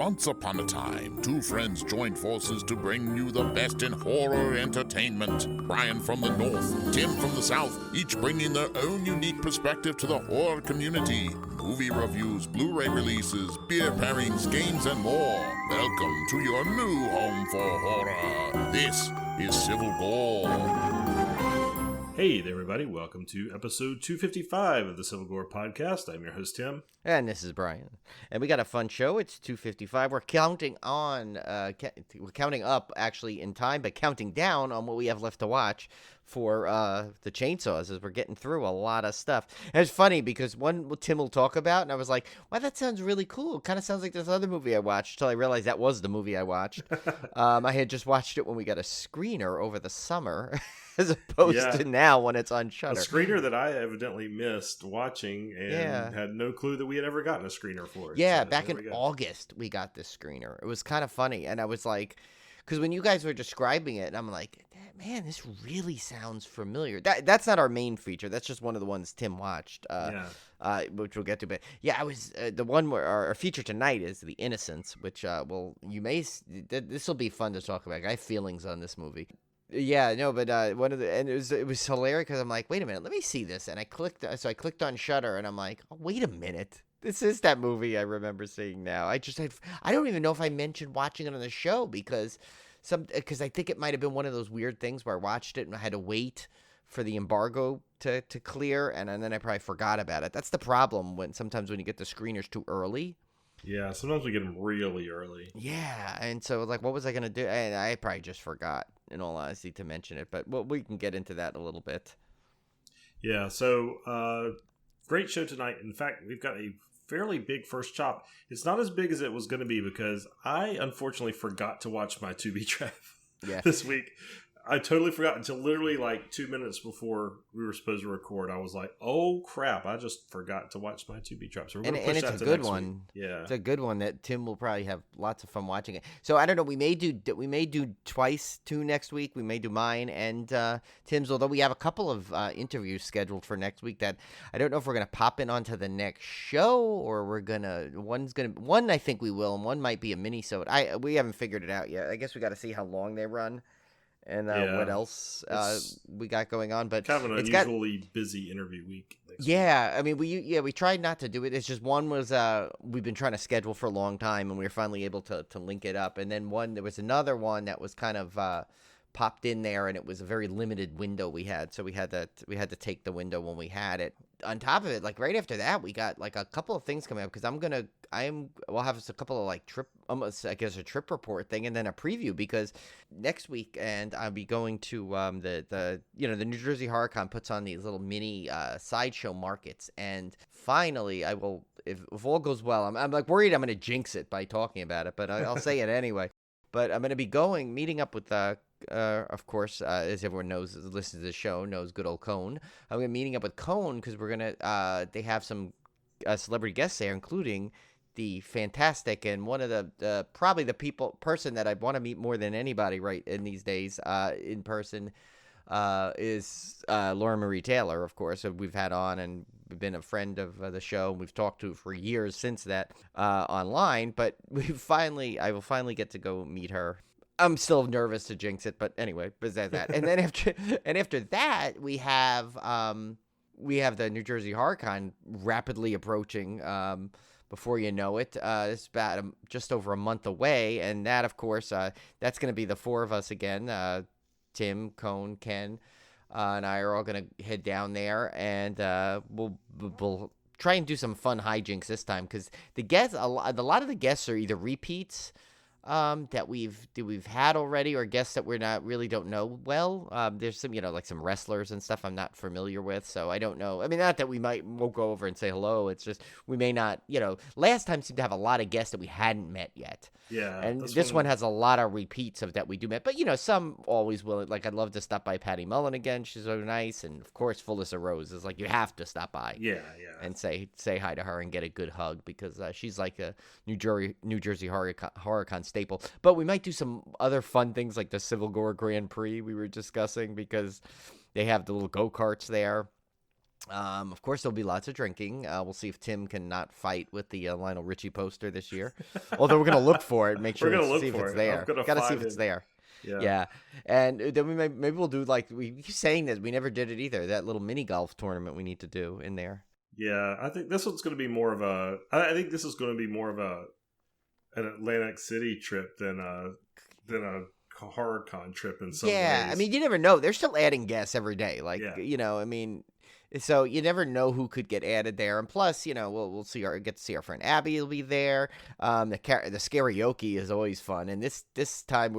Once upon a time, two friends joined forces to bring you the best in horror entertainment. Brian from the north, Tim from the south, each bringing their own unique perspective to the horror community. Movie reviews, Blu-ray releases, beer pairings, games, and more. Welcome to your new home for horror. This is Civil Gore. Hey there, everybody. Welcome to episode 255 of the Civil Gore podcast. I'm your host, Tim. And this is Brian. And we got a fun show. It's 2:55. We're counting on, we're counting up actually in time, but counting down on what we have left to watch for the chainsaws as we're getting through a lot of stuff. And it's funny because one Tim will talk about, and I was like, wow, that sounds really cool. It kind of sounds like this other movie I watched until I realized that was the movie I watched. I had just watched it when we got a screener over the summer. As opposed to now when it's on Shudder. A screener that I evidently missed watching and had no clue that we had ever gotten a screener for it. Yeah, so back in August we got this screener. It was kind of funny. And I was like, because when you guys were describing it, I'm like, man, this really sounds familiar. That's not our main feature. That's just one of the ones Tim watched, which we'll get to. But yeah, I was the one where our feature tonight is The Innocents, which, this will be fun to talk about. I have feelings on this movie. Yeah, no, but it was hilarious because I'm like, wait a minute, let me see this, and I clicked on Shudder, and I'm like, oh, wait a minute, this is that movie I remember seeing now. I don't even know if I mentioned watching it on the show because I think it might have been one of those weird things where I watched it and I had to wait for the embargo to clear, and then I probably forgot about it. That's the problem sometimes when you get the screeners too early. Yeah, sometimes we get them really early. Yeah, and so like, what was I gonna do? And I probably just forgot, in all honesty, to mention it. But we can get into that a little bit. Yeah, so great show tonight. In fact, we've got a fairly big first chop. It's not as big as it was going to be because I unfortunately forgot to watch my To Be Trap this week. I totally forgot until literally like 2 minutes before we were supposed to record. I was like, "Oh crap! I just forgot to watch my To Be Trap." So we're going to push that to next week. And it's a good one. Yeah, it's a good one that Tim will probably have lots of fun watching it. So I don't know. We may do twice two next week. We may do mine and Tim's. Although we have a couple of interviews scheduled for next week that I don't know if we're going to pop in onto the next show or one I think we will, and one might be a mini-sode. We haven't figured it out yet. I guess we got to see how long they run. And what else we got going on? But kind of an unusually busy interview week. Yeah, I mean, we tried not to do it. It's just one was we've been trying to schedule for a long time, and we were finally able to link it up. And then there was another one that was kind of popped in there, and it was a very limited window we had, so we had to take the window when we had it. On top of it, like right after that, we got like a couple of things coming up because we'll have a couple of like a trip report thing and then a preview because next week and I'll be going to the New Jersey HorrorCon puts on these little mini sideshow markets, and finally I will, if all goes well, I'm like worried I'm going to jinx it by talking about it, but I'll say it anyway. But I'm going to be meeting up with of course, as everyone knows, listens to the show, knows good old Cone. I'm going to be meeting up with Cone because we're going to, they have some celebrity guests there, including the fantastic and one of the probably the person that I want to meet more than anybody right in these days in person is Lauren Marie Taylor, of course, who we've had on and been a friend of the show. We've talked to for years since that online, but I will finally get to go meet her. I'm still nervous to jinx it, but anyway, besides that. And then after that, we have the New Jersey HorrorCon rapidly approaching. Before you know it, it's about just over a month away, and that, of course, that's going to be the four of us again. Tim, Cone, Ken, and I are all going to head down there, and we'll try and do some fun hijinks this time because a lot of the guests are either repeats that we've had already, or guests that don't know well. There's some like some wrestlers and stuff I'm not familiar with, so I don't know. I mean, not that won't go over and say hello. It's just we may not. Last time seemed to have a lot of guests that we hadn't met yet. Yeah, and this one has a lot of repeats of that we do met, but some always will. Like I'd love to stop by Patty Mullen again. She's so nice, and of course Phyllis Rose is like you have to stop by. Yeah, and say hi to her and get a good hug because she's like a New Jersey HorrorCon staple. But we might do some other fun things like the Civil Gore Grand Prix we were discussing because they have the little go-karts there. Of course, there'll be lots of drinking. We'll see if Tim can not fight with the Lionel Richie poster this year. Although we're gonna look for it, make sure see if it's there. Gotta see if it's there. Yeah, and then maybe we'll do like we keep saying this. We never did it either. That little mini golf tournament we need to do in there. Yeah, I think this one's going to be more of a. I think this is going to be more of an Atlantic City trip than a horror con trip in some ways. I mean, you never know. They're still adding guests every day. Like I mean. So you never know who could get added there, and plus, we'll get to see our friend Abby will be there. The karaoke is always fun, and this time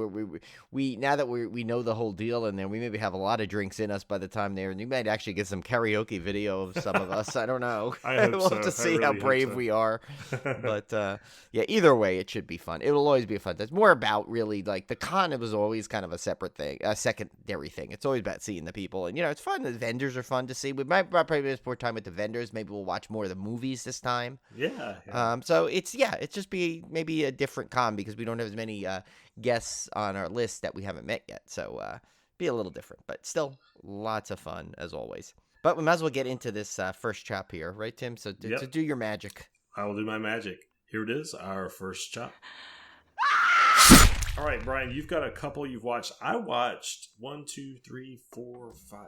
we now that we know the whole deal, and then we maybe have a lot of drinks in us by the time there, and you might actually get some karaoke video of some of us. I don't know. I hope we'll so. have to see how brave we are, but either way, it should be fun. It will always be fun. It's more about really like the con. It was always kind of a separate thing, a secondary thing. It's always about seeing the people, and it's fun. The vendors are fun to see. We might probably spend more time with the vendors. Maybe we'll watch more of the movies this time. Yeah. So it's just be maybe a different con because we don't have as many guests on our list that we haven't met yet. So be a little different, but still lots of fun as always. But we might as well get into this first chop here, right, Tim? So to do your magic. I will do my magic. Here it is, our first chop. All right, Brian, you've got a couple you've watched. I watched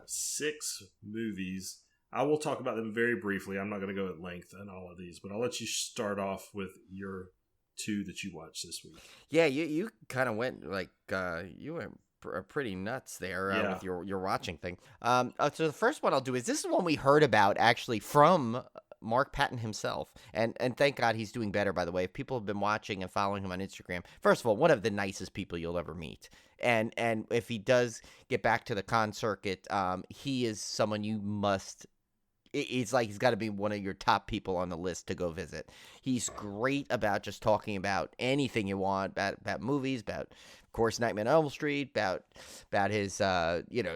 6 movies. I will talk about them very briefly. I'm not going to go at length on all of these, but I'll let you start off with your 2 that you watched this week. Yeah, you kind of went like you went pretty nuts there with your watching thing. So the first one I'll do is this is one we heard about actually from Mark Patton himself, and thank God he's doing better, by the way. If people have been watching and following him on Instagram, first of all, one of the nicest people you'll ever meet, and if he does get back to the con circuit, he is someone you must. It's like he's got to be one of your top people on the list to go visit. He's great about just talking about anything you want, about movies, about, of course, Nightmare on Elm Street, about his,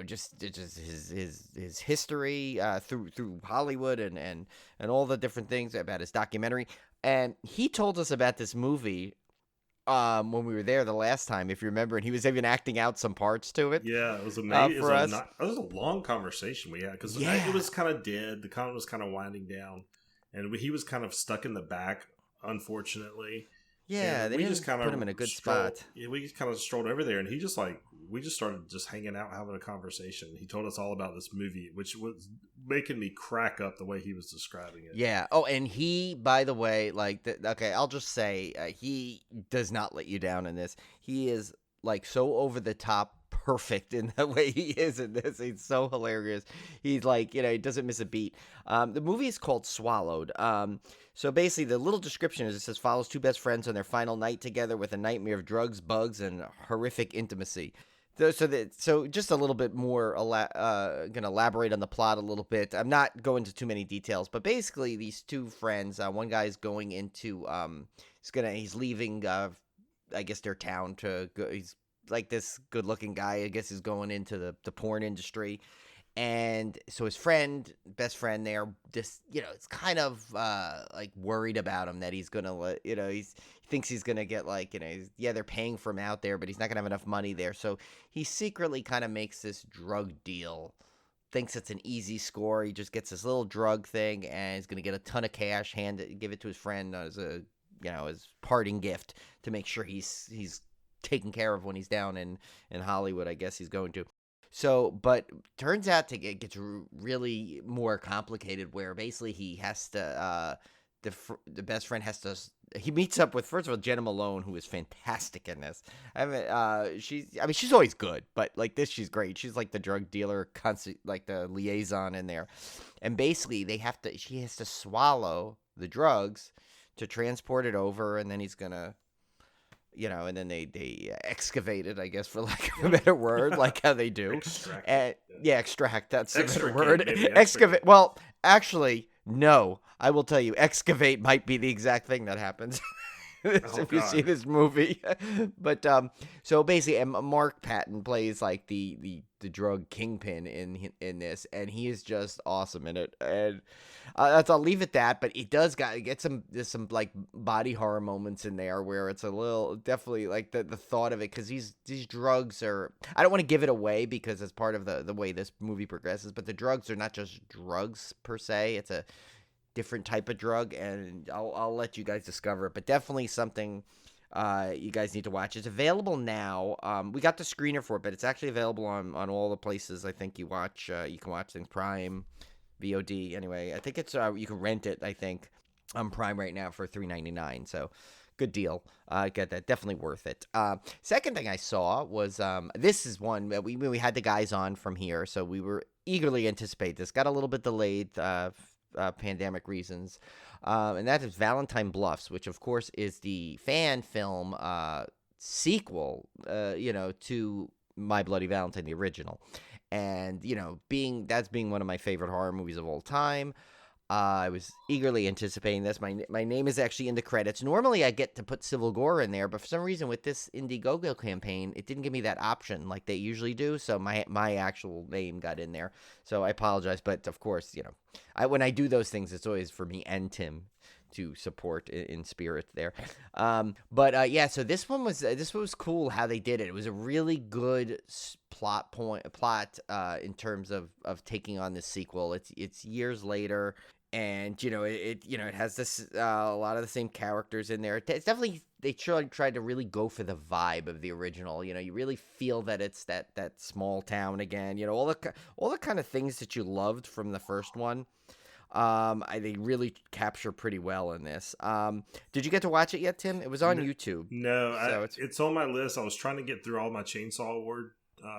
just his history through Hollywood and all the different things, about his documentary. And he told us about this movie when we were there the last time, if you remember, and he was even acting out some parts to it. Yeah, it was amazing. For us. It was a long conversation we had because it was kind of dead. The con was kind of winding down, and he was kind of stuck in the back, unfortunately. Yeah, and they just kind of put him in a good spot. Yeah, we just kind of strolled over there, and he just we just started just hanging out, having a conversation. He told us all about this movie, which was making me crack up the way he was describing it. Yeah. Oh, and he, by the way, okay, I'll just say he does not let you down in this. He is like so over the top perfect in the way he is in this. He's so hilarious. He's like, he doesn't miss a beat. The movie is called Swallowed. So basically the little description is it says follows 2 best friends on their final night together with a nightmare of drugs, bugs, and horrific intimacy. So just a little bit more, going to elaborate on the plot a little bit. I'm not going into too many details, but basically these 2 friends, one guy's going into, he's leaving, I guess their town to go. He's like this good looking guy. I guess he's going into the porn industry. And so his best friend there, just, it's kind of like worried about him that he's going to, he thinks he's going to get they're paying for him out there, but he's not going to have enough money there. So he secretly kind of makes this drug deal, thinks it's an easy score. He just gets this little drug thing and he's going to get a ton of cash, give it to his friend as a, as parting gift to make sure he's taken care of when he's down in Hollywood, I guess he's going to. So, but turns out it gets really more complicated where basically he has to, the best friend has to, he meets up with, first of all, Jenna Malone, who is fantastic in this. She's always good, but like this, she's great. She's like the drug dealer, like the liaison in there. And basically she has to swallow the drugs to transport it over, and then he's going to, and then they excavate it, I guess, for lack of a better word, like how they do. Extract. That's the better word. Excavate. Well, actually, no. I will tell you, excavate might be the exact thing that happens. Oh, you see God. this movie. But so basically, Mark Patton plays like the drug kingpin in this, and he is just awesome in it. And I'll leave it that. But it does get there's some like body horror moments in there where it's a little definitely like the thought of it, because these drugs are, I don't want to give it away because it's part of the way this movie progresses, but the drugs are not just drugs per se. It's a different type of drug, and I'll let you guys discover it, but definitely something you guys need to watch. It's available now. We got the screener for it, but it's actually available on all the places I think you can watch things. Prime, VOD. Anyway, I think it's you can rent it, I think, on Prime right now for $3.99. So good deal. Get that. Definitely worth it. Second thing I saw was this is one that we had the guys on from here, so we were eagerly anticipate this. Got a little bit delayed, pandemic reasons, and that is Valentine Bluffs, which of course is the fan film sequel, to My Bloody Valentine, the original, and being one of my favorite horror movies of all time. I was eagerly anticipating this. My name is actually in the credits. Normally, I get to put Civil Gore in there, but for some reason, with this Indiegogo campaign, it didn't give me that option like they usually do. So my actual name got in there. So I apologize, but of course, when I do those things, it's always for me and Tim to support in spirit there. So this one was cool how they did it. It was a really good plot in terms of taking on this sequel. It's years later. And it has this a lot of the same characters in there. It's definitely, they tried to really go for the vibe of the original. You really feel that it's that small town again. All the kind of things that you loved from the first one. They really capture pretty well in this. Did you get to watch it yet, Tim? It was on YouTube. No, so it's on my list. I was trying to get through all my Chainsaw Award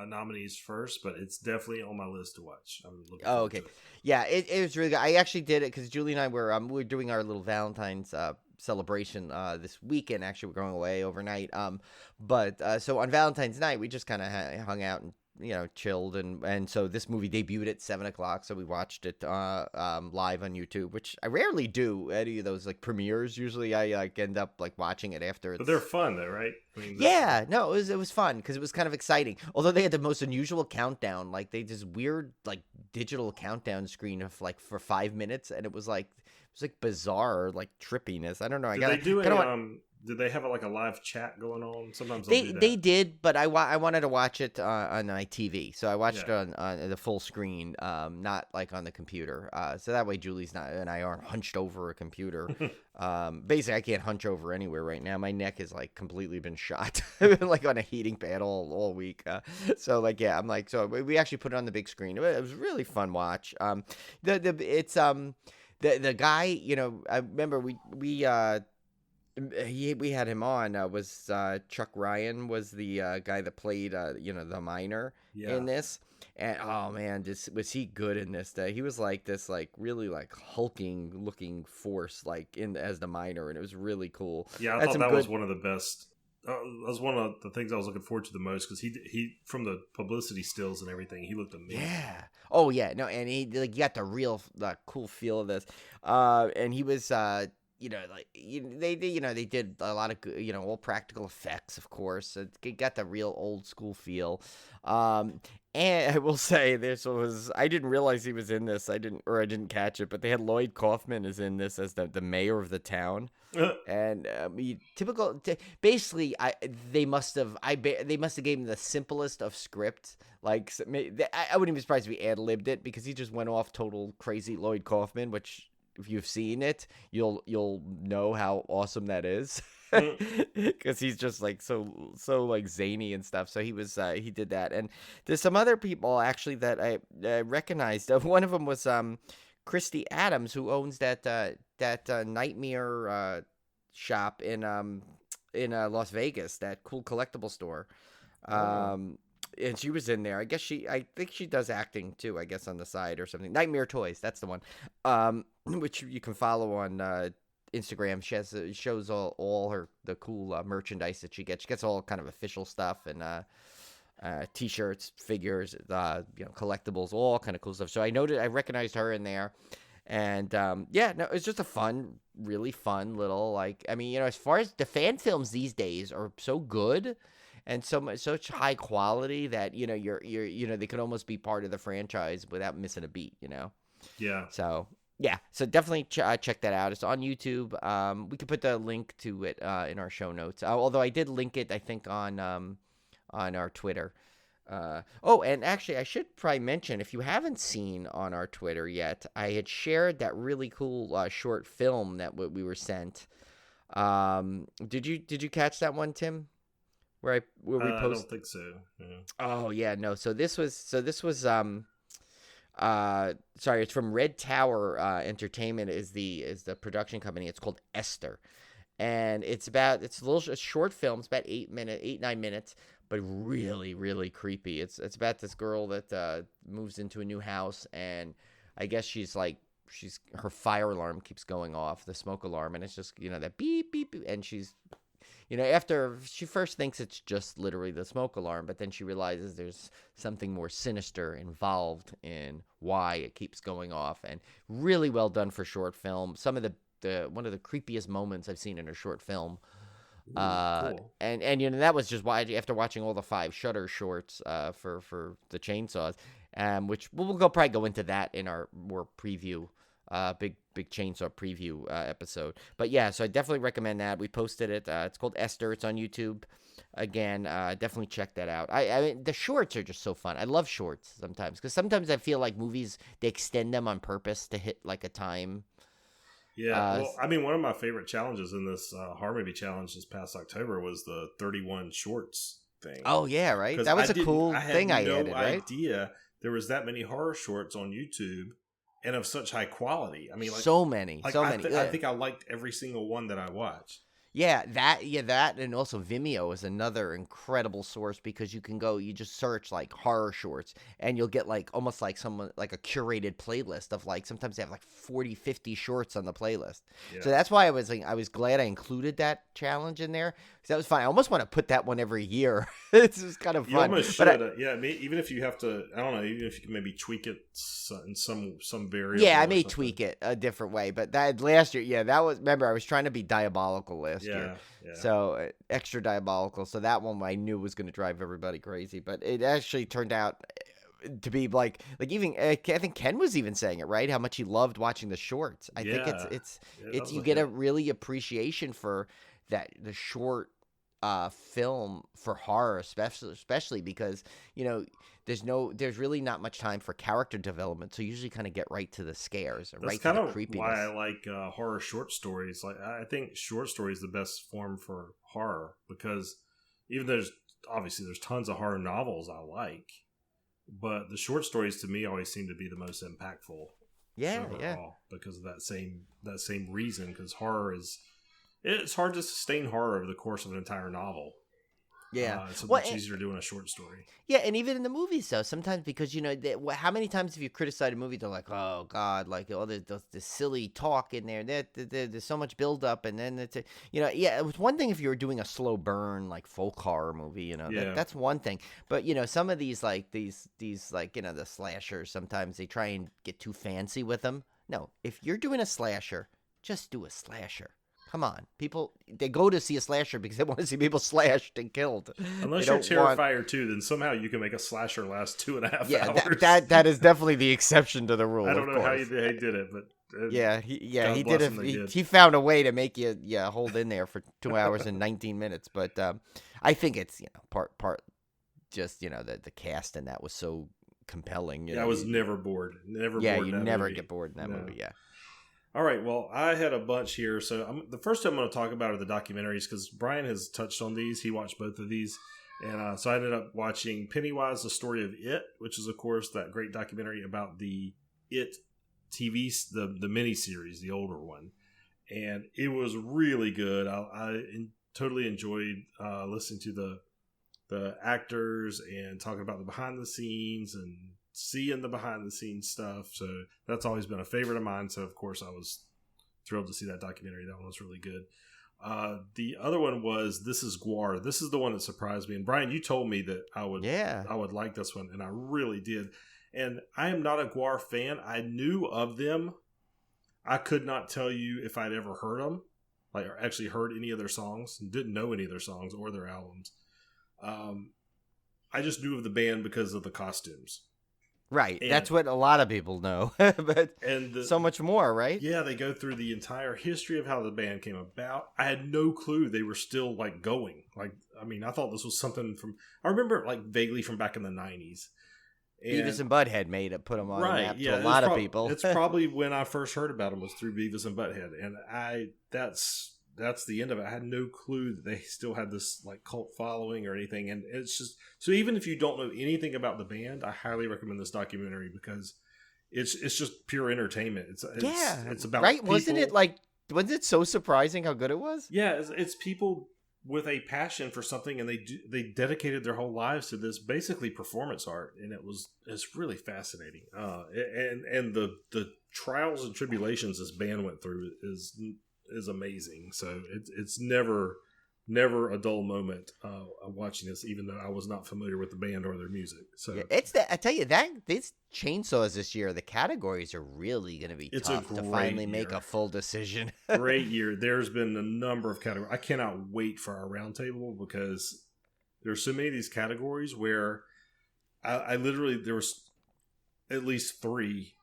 nominees first, but it's definitely on my list to watch. I'm looking forward to it. Yeah, it was really good. I actually did it because Julie and I were doing our little Valentine's celebration this weekend. Actually, we're going away overnight. So on Valentine's night, we just kind of hung out and chilled, and so this movie debuted at 7:00, so we watched it live on YouTube, which I rarely do. Any of those like premieres, usually I end up like watching it after. But they're fun though, right? Yeah, no, it was fun because it was kind of exciting. Although they had the most unusual countdown, like they just weird like digital countdown screen of like for 5 minutes, and it was like bizarre, like trippiness. I don't know. Did they have like a live chat going on? Sometimes they did, but I wanted to watch it on my TV, so I watched it on the full screen, not like on the computer. So that way Julie's and I aren't hunched over a computer. Basically, I can't hunch over anywhere right now. My neck is like completely been shot. I've been like on a heating pad all week. So we actually put it on the big screen. It was a really fun watch. The guy, I remember we had him on, was Chuck Ryan was the guy that played the miner in this, and oh man, was he good in this. He was like this like really like hulking looking force like as the miner, and it was really cool. Yeah, I thought that was one of the best. That was one of the things I was looking forward to the most, because he from the publicity stills and everything, he looked amazing. Yeah. Oh yeah. No, and he like got the real cool feel of this. And he was they did a lot of good, all practical effects, of course. It got the real old school feel. And I will say I didn't realize he was in this. I didn't catch it, but they had Lloyd Kaufman is in this as the mayor of the town. And basically, they must have gave him the simplest of script. Like, I wouldn't be surprised if he ad-libbed it, because he just went off total crazy Lloyd Kaufman, which, if you've seen it, you'll know how awesome that is, because he's just like so like zany and stuff. So he did that, and there's some other people actually that I recognized. One of them was Christy Adams, who owns that Nightmare shop in Las Vegas, that cool collectible store. And she was in there. I think she does acting too, I guess, on the side or something. Nightmare Toys, that's the one. Which you can follow on Instagram. She shows all the cool merchandise that she gets. She gets all kind of official stuff and t-shirts, figures, collectibles, all kind of cool stuff. So I recognized her in there. And yeah, no, it's just a fun, really fun little, like, I mean, as far as the fan films these days are so good and such high quality that you're they could almost be part of the franchise without missing a beat. Yeah. So yeah, so definitely check that out. It's on YouTube. We could put the link to it in our show notes. Although I did link it, I think on our Twitter. And actually, I should probably mention, if you haven't seen on our Twitter yet, I had shared that really cool short film that we were sent. Did you catch that one, Tim? Where we posted? I don't think so. Yeah. Oh yeah, no. So this was sorry, it's from Red Tower Entertainment is the production company. It's called Esther, and it's a short film. It's about 9 minutes, but really, really creepy. It's about this girl that moves into a new house, and I guess her fire alarm keeps going off, the smoke alarm, and it's just that beep beep, beep, and she's after she first thinks it's just literally the smoke alarm, but then she realizes there's something more sinister involved in why it keeps going off. And really well done for short film. Some of the one of the creepiest moments I've seen in a short film. Ooh, cool. And that was just why, after watching all the 5 Shudder shorts for the chainsaws, which we'll probably go into that in our more preview. Big chainsaw preview episode. But yeah, so I definitely recommend that. We posted it. It's called Esther. It's on YouTube. Again, definitely check that out. I mean, the shorts are just so fun. I love shorts sometimes, because sometimes I feel like movies, they extend them on purpose to hit like a time. Yeah, well, I mean, one of my favorite challenges in this horror movie challenge this past October was the 31 shorts thing. Oh yeah, right. That was a cool thing I added, right? I had no idea there was that many horror shorts on YouTube. And of such high quality. I mean, like, so many. I think I liked every single one that I watched. Yeah, that, and also Vimeo is another incredible source, because you just search like horror shorts, and you'll get like almost like like a curated playlist of like, sometimes they have like 40, 50 shorts on the playlist. Yeah. So that's why I was glad I included that challenge in there, because that was fun. I almost want to put that one every year. It's just kind of fun. You almost should. Yeah, even if you have to, I don't know, even if you can maybe tweak it in some variable. Yeah, I may tweak it a different way, but that last year, yeah, that was, remember, I was trying to be diabolical last year. Yeah. So extra diabolical. So that one I knew was going to drive everybody crazy, but it actually turned out to be like even I think Ken was even saying it, right? How much he loved watching the shorts. I think it's you get a really appreciation for that, the short film for horror, especially because there's really not much time for character development, so you usually kind of get right to the scares and right to the creepiness. Why I like horror short stories. Like, I think short story is the best form for horror, because even there's tons of horror novels I like, but the short stories to me always seem to be the most impactful. Yeah, overall, yeah. Because of that same reason. Because it's hard to sustain horror over the course of an entire novel. Yeah, it's much easier doing a short story. Yeah, and even in the movies, though, sometimes, because how many times have you criticized a movie? They're like, "Oh God, like the silly talk in there. There's so much buildup, and then it's it was one thing if you were doing a slow burn like folk horror movie, that's one thing. But some of these the slashers, sometimes they try and get too fancy with them. No, if you're doing a slasher, just do a slasher. Come on, people, they go to see a slasher because they want to see people slashed and killed. Unless you're Terrifier 2, then somehow you can make a slasher last 2.5 hours. That is definitely the exception to the rule. I don't know how he did it, but he did it. He found a way to make you hold in there for 2 hours and 19 minutes. But I think it's part just the cast in that was so compelling. I was never bored. Never. Yeah, bored you in that never movie. get bored in that movie. Yeah. All right, well, I had a bunch here. So the first I'm going to talk about are the documentaries, because Brian has touched on these. He watched both of these. And so I ended up watching Pennywise, The Story of It, which is, of course, that great documentary about the It TV, the miniseries, the older one. And it was really good. I totally enjoyed listening to the actors and talking about the behind the scenes and seeing the behind the scenes stuff. So that's always been a favorite of mine. So of course I was thrilled to see that documentary. That one was really good. The other one was This Is GWAR. This is the one that surprised me. And Brian, you told me that I would like this one, and I really did. And I am not a GWAR fan. I knew of them I could not tell you if I'd ever heard them, like or actually heard any of their songs, didn't know any of their songs or their albums. I just knew of the band because of the costumes. Right. And, that's what a lot of people know. But so much more, right? Yeah, they go through the entire history of how the band came about. I had no clue they were still like going. Like, I mean, I thought this was something from, I remember it like vaguely from back in the 90s. Beavis and Butthead put them on the map to a lot of people. It's probably when I first heard about them was through Beavis and Butthead. And that's the end of it. I had no clue that they still had this like cult following or anything. And it's just, so even if you don't know anything about the band, I highly recommend this documentary because it's just pure entertainment. It's about right. people. Wasn't it so surprising how good it was? Yeah. It's people with a passion for something, and they dedicated their whole lives to this basically performance art. And it's really fascinating. And the trials and tribulations this band went through is amazing. So it's never a dull moment watching this, even though I was not familiar with the band or their music. So yeah, I tell you that these chainsaws this year, the categories are really going to be tough to finally make a full decision. Great year. There's been a number of categories. I cannot wait for our roundtable because there's so many of these categories where I literally, there was at least 3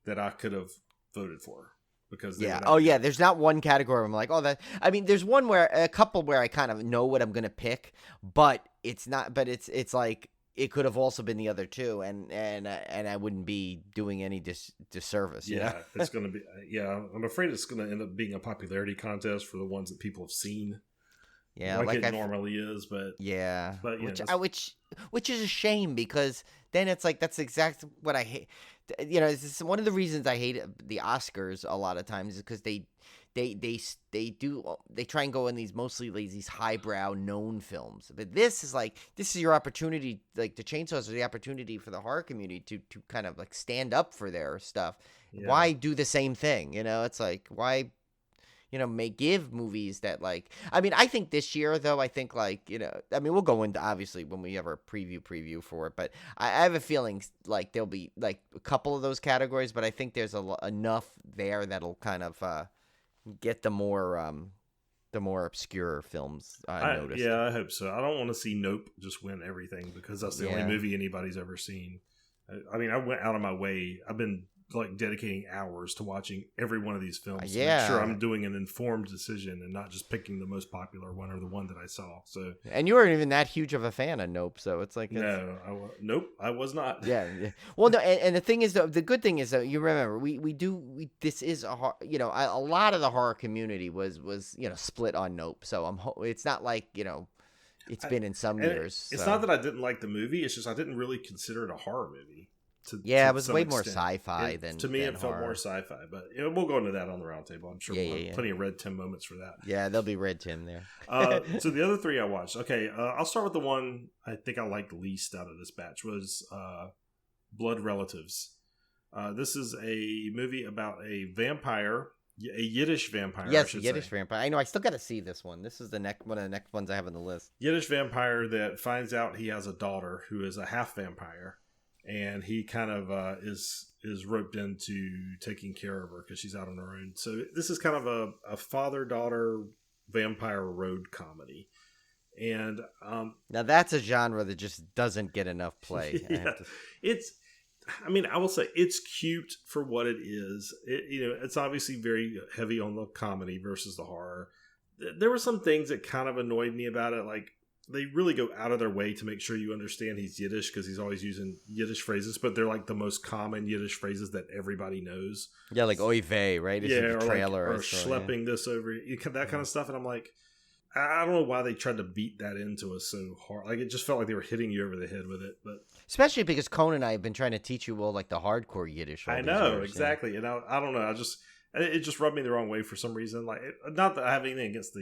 that I could have voted for. Because there's not one category where I'm like, there's a couple where I kind of know what I'm gonna pick, but it's not. But it's like it could have also been the other 2, and I wouldn't be doing any disservice. Yeah, it's gonna be. Yeah, I'm afraid it's gonna end up being a popularity contest for the ones that people have seen. Yeah, like it normally is, but yeah, but which is a shame because then it's like that's exactly what I hate. You know, it's one of the reasons I hate the Oscars a lot of times is because they try and go in these mostly these highbrow known films. But this is your opportunity, like the Chainsaws are the opportunity for the horror community to kind of like stand up for their stuff. Yeah. Why do the same thing? You know, it's like why. May give movies that I think this year though, we'll go into obviously when we have our preview for it, but I have a feeling like there'll be like a couple of those categories, but I think there's enough there that'll kind of get the more obscure films noticed. Yeah, I hope so. I don't want to see Nope just win everything because that's the only movie anybody's ever seen. I mean, I went out of my way. I've been like dedicating hours to watching every one of these films to make sure I'm doing an informed decision and not just picking the most popular one or the one that I saw. So, and you weren't even that huge of a fan of Nope, so it's like Nope, I was not. Yeah. Well, no, and the thing is, though, the good thing is that you remember this is a lot of the horror community was split on Nope, so it's not like it's been in some years. It's not that I didn't like the movie; it's just I didn't really consider it a horror movie. It was way more sci-fi than to me. It felt more sci-fi, but we'll go into that on the roundtable. I'm sure we'll have plenty of Red Tim moments for that. Yeah, there'll be Red Tim there. So the other 3 I watched. Okay, I'll start with the one I think I liked least out of this batch was Blood Relatives. This is a movie about a vampire, a Yiddish vampire. Yes, a Yiddish vampire. I know. I still got to see this one. This is one of the next ones I have on the list. Yiddish vampire that finds out he has a daughter who is a half vampire. And he kind of is roped into taking care of her because she's out on her own. So this is kind of a father-daughter vampire road comedy. And now that's a genre that just doesn't get enough play. I will say it's cute for what it is. It's obviously very heavy on the comedy versus the horror. There were some things that kind of annoyed me about it, like they really go out of their way to make sure you understand he's Yiddish because he's always using Yiddish phrases, but they're like the most common Yiddish phrases that everybody knows. Yeah, like oy vey, right? It's or trailer or schlepping this over, that kind of stuff. And I'm like, I don't know why they tried to beat that into us so hard. Like it just felt like they were hitting you over the head with it. But especially because Conan and I have been trying to teach you like the hardcore Yiddish. I know exactly, and I don't know. It just rubbed me the wrong way for some reason. Like not that I have anything against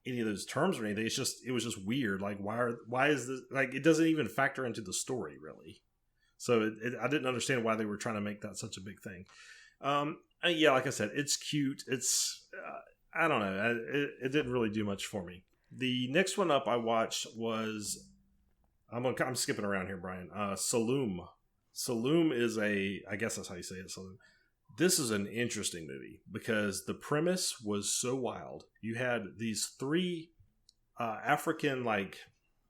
any of those terms or anything. It was just weird. Like why is this, like it doesn't even factor into the story really. So I didn't understand why they were trying to make that such a big thing. Like I said, it's cute. It's I don't know. It didn't really do much for me. The next one up I watched was I'm skipping around here, Brian. SALOUM. SALOUM is I guess that's how you say it. SALOUM. this is an interesting movie because the premise was so wild. You had these three African, like,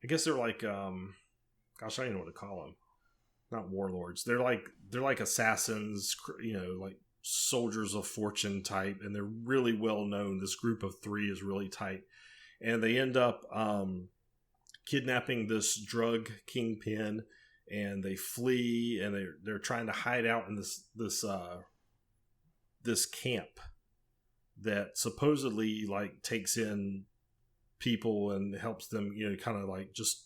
I guess they're like, gosh, I don't even know what to call them. Not warlords. They're like assassins, like soldiers of fortune type, and they're really well known. This group of three is really tight, and they end up kidnapping this drug kingpin, and they flee, and they're trying to hide out in this camp that supposedly like takes in people and helps them, kind of like just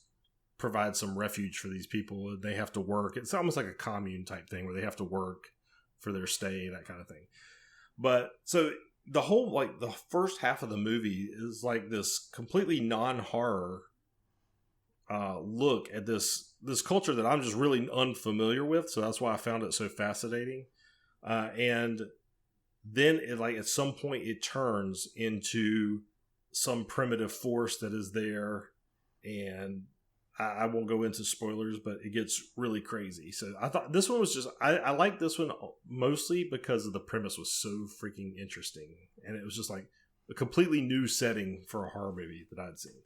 provide some refuge for these people. They have to work. It's almost like a commune type thing where they have to work for their stay, that kind of thing. But so the whole, like, the first half of the movie is like this completely non-horror look at this culture that I'm just really unfamiliar with. So that's why I found it so fascinating. And then it, like, at some point it turns into some primitive force that is there, and I won't go into spoilers, but it gets really crazy. So I thought this one was just, I like this one mostly because the premise was so freaking interesting. And it was just like a completely new setting for a horror movie that I'd seen.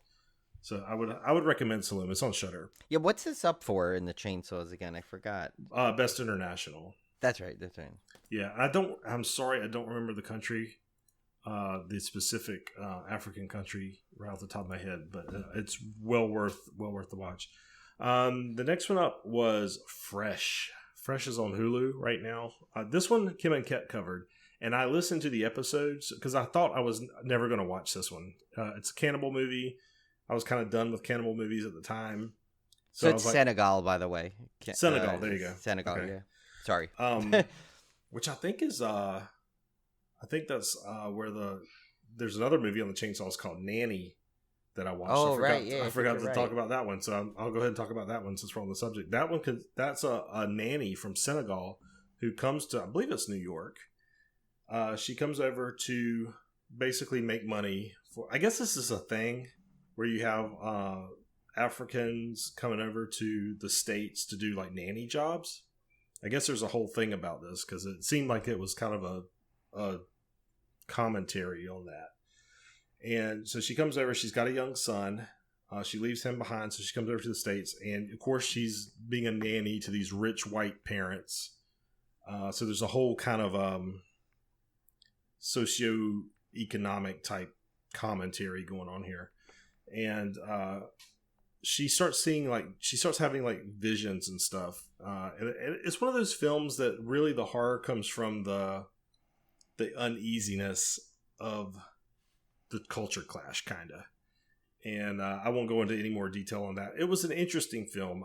So I would recommend SALOUM. It's on Shudder. Yeah, what's this up for in the chainsaws again? I forgot. Best International. That's right. Yeah, I'm sorry, I don't remember the country. The specific African country right off the top of my head, but it's well worth the watch. The next one up was Fresh. Fresh is on Hulu right now. This one Kim and Ket covered, and I listened to the episodes because I thought I was never going to watch this one. It's a cannibal movie. I was kind of done with cannibal movies at the time. So it's Senegal, by the way. Senegal, there you go. Senegal, okay. Yeah. Sorry. Which I think is I think that's where there's another movie on the Chainsaws called Nanny that I watched. Oh, right. Yeah, I forgot to talk about that one. So I'll go ahead and talk about that one since we're on the subject. That one, that's a nanny from Senegal who comes to, I believe it's New York. She comes over to basically make money for, I guess this is a thing where you have Africans coming over to the States to do like nanny jobs. I guess there's a whole thing about this because it seemed like it was kind of a commentary on that. And so she comes over, she's got a young son, she leaves him behind, so she comes over to the States, and of course she's being a nanny to these rich white parents. So there's a whole kind of socio-economic type commentary going on here. And she starts having like visions and stuff. And it's one of those films that really the horror comes from the uneasiness of the culture clash, kind of. And I won't go into any more detail on that. It was an interesting film.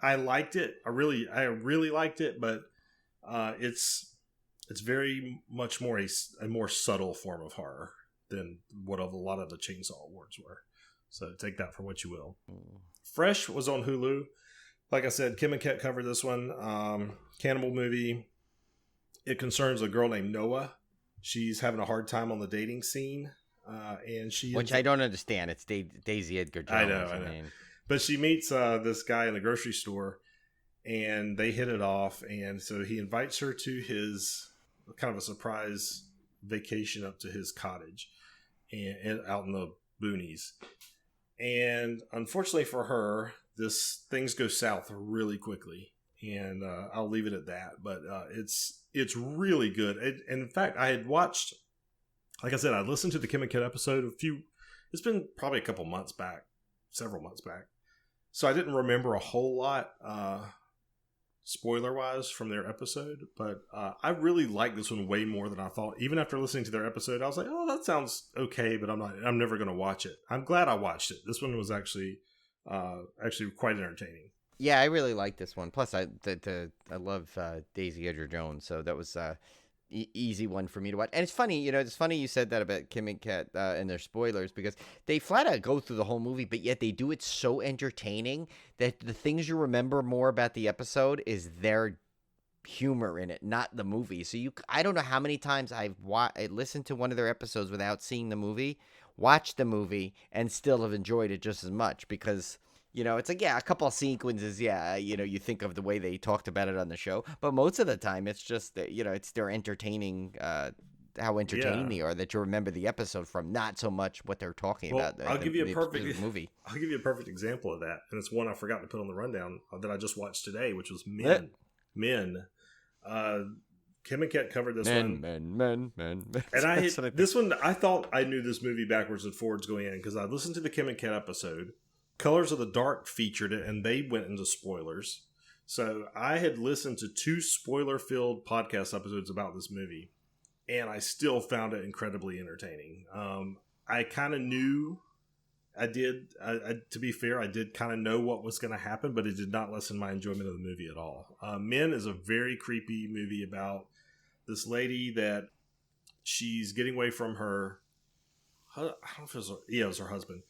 I liked it. I really liked it, but it's very much more a more subtle form of horror than what a lot of the Chainsaw Awards were. So take that for what you will. Fresh was on Hulu. Like I said, Kim and Ket covered this one. Cannibal movie. It concerns a girl named Noah. She's having a hard time on the dating scene. Which I don't understand. It's Daisy Edgar Jones. I know. But she meets this guy in the grocery store, and they hit it off. And so he invites her to his kind of a surprise vacation up to his cottage and out in the boonies. And unfortunately for her, things go south really quickly. And I'll leave it at that. But it's really good. And in fact, I had watched, like I said, I listened to the Kim and Ket episode it's been probably several months back. So I didn't remember a whole lot spoiler-wise from their episode. But I really like this one way more than I thought. Even after listening to their episode, I was like, oh, that sounds okay, but I'm never going to watch it. I'm glad I watched it. This one was actually quite entertaining. Yeah, I really like this one. Plus, I love Daisy Edgar Jones, so that was easy one for me to watch. And it's funny, you said that about Kim and Ket and their spoilers, because they flat out go through the whole movie, but yet they do it so entertaining that the things you remember more about the episode is their humor in it, not the movie. So I don't know how many times I listened to one of their episodes without seeing the movie, watched the movie, and still have enjoyed it just as much because You know, it's like, yeah, a couple of sequences, yeah, you know, you think of the way they talked about it on the show, but most of the time it's just that, you know, it's their entertaining, how entertaining they are that you remember the episode from, not so much what they're talking about. I'll give you a perfect movie. I'll give you a perfect example of that, and it's one I forgot to put on the rundown that I just watched today, which was Men. Men. Kim and Kat covered this one. Men. And this one, I thought I knew this movie backwards and forwards going in because I listened to the Kim and Kat episode. Colors of the Dark featured it, and they went into spoilers. So I had listened to 2 spoiler-filled podcast episodes about this movie, and I still found it incredibly entertaining. I kind of knew, to be fair, I did kind of know what was going to happen, but it did not lessen my enjoyment of the movie at all. Men is a very creepy movie about this lady that she's getting away from her. I don't know if it was her husband.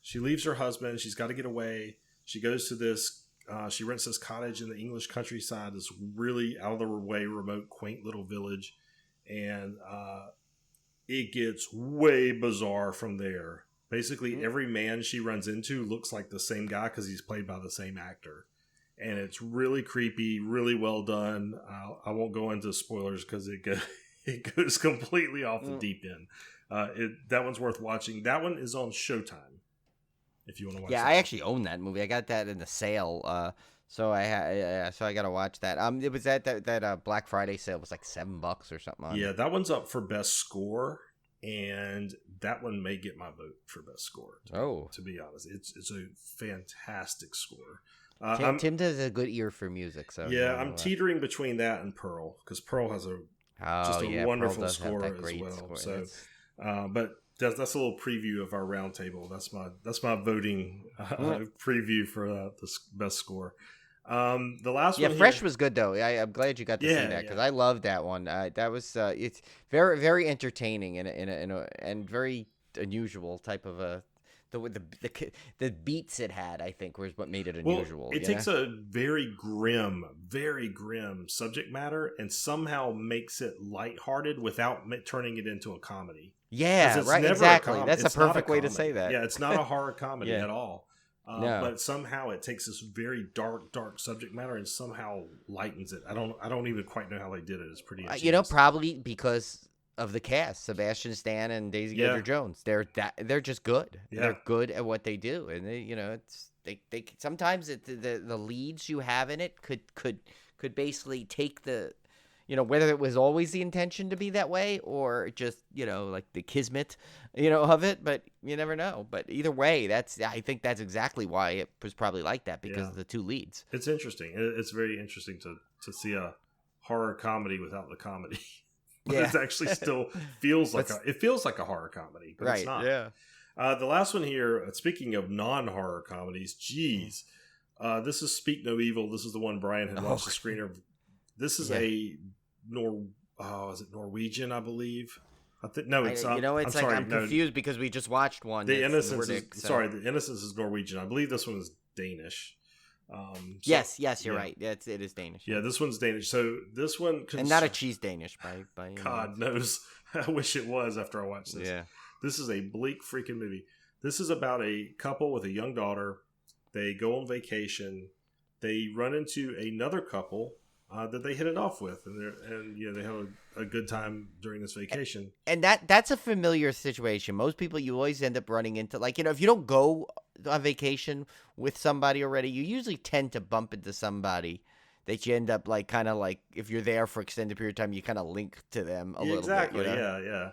She leaves her husband. She's got to get away. She goes to this. She rents this cottage in the English countryside. This really out of the way, remote, quaint little village, and it gets way bizarre from there. Basically, every man she runs into looks like the same guy because he's played by the same actor. And it's really creepy, really well done. I won't go into spoilers because it goes completely off the deep end. That one's worth watching. That one is on Showtime, if you want to watch. Yeah, I actually own that movie. I got that in the sale, so I got to watch that. It was that Black Friday sale. It was like $7 or something. Yeah, that one's up for best score, and that one may get my vote for best score. To be honest, it's a fantastic score. Tim does a good ear for music, so yeah, I'm teetering between that and Pearl because Pearl has a wonderful score as well. So, but that's a little preview of our roundtable. That's my voting preview for the best score. The last one, Fresh was good though. I'm glad you got to see that because I loved that one. That was it's very very entertaining and very unusual type of a. The beats it had, I think, was what made it unusual. It takes a very grim subject matter and somehow makes it lighthearted without turning it into a comedy. Yeah, right. Exactly. That's a perfect way to say that. Yeah, it's not a horror comedy at all. No. But somehow it takes this very dark subject matter and somehow lightens it. I don't even quite know how they did it. It's pretty ingenious. Probably because of the cast, Sebastian Stan and Daisy Edgar Jones. They're just good. Yeah. They're good at what they do, and they sometimes the leads you have in it could basically take the, whether it was always the intention to be that way or just like the kismet of it, but you never know. But either way, I think that's exactly why it was probably like that, because of the 2 leads. It's interesting. It's very interesting to see a horror comedy without the comedy. But it actually still feels like a horror comedy, but it's not. Yeah. The last one here, speaking of non-horror comedies, geez, this is Speak No Evil. This is the one Brian had watched the screener. This is is it Norwegian, I believe? It's I'm confused because we just watched one. The Innocence is Norwegian. I believe this one is Danish. Yes, you're right. It is Danish. Yeah, this one's Danish. So this one, and not a cheese Danish by God knows. I wish it was after I watched this. Yeah, this is a bleak freaking movie. This is about a couple with a young daughter. They go on vacation. They run into another couple that they hit it off with, and they have a good time during this vacation. And that's a familiar situation. Most people, you always end up running into, if you don't go on vacation with somebody already, you usually tend to bump into somebody that you end up if you're there for extended period of time, you kind of link to them a little bit. Exactly. Yeah.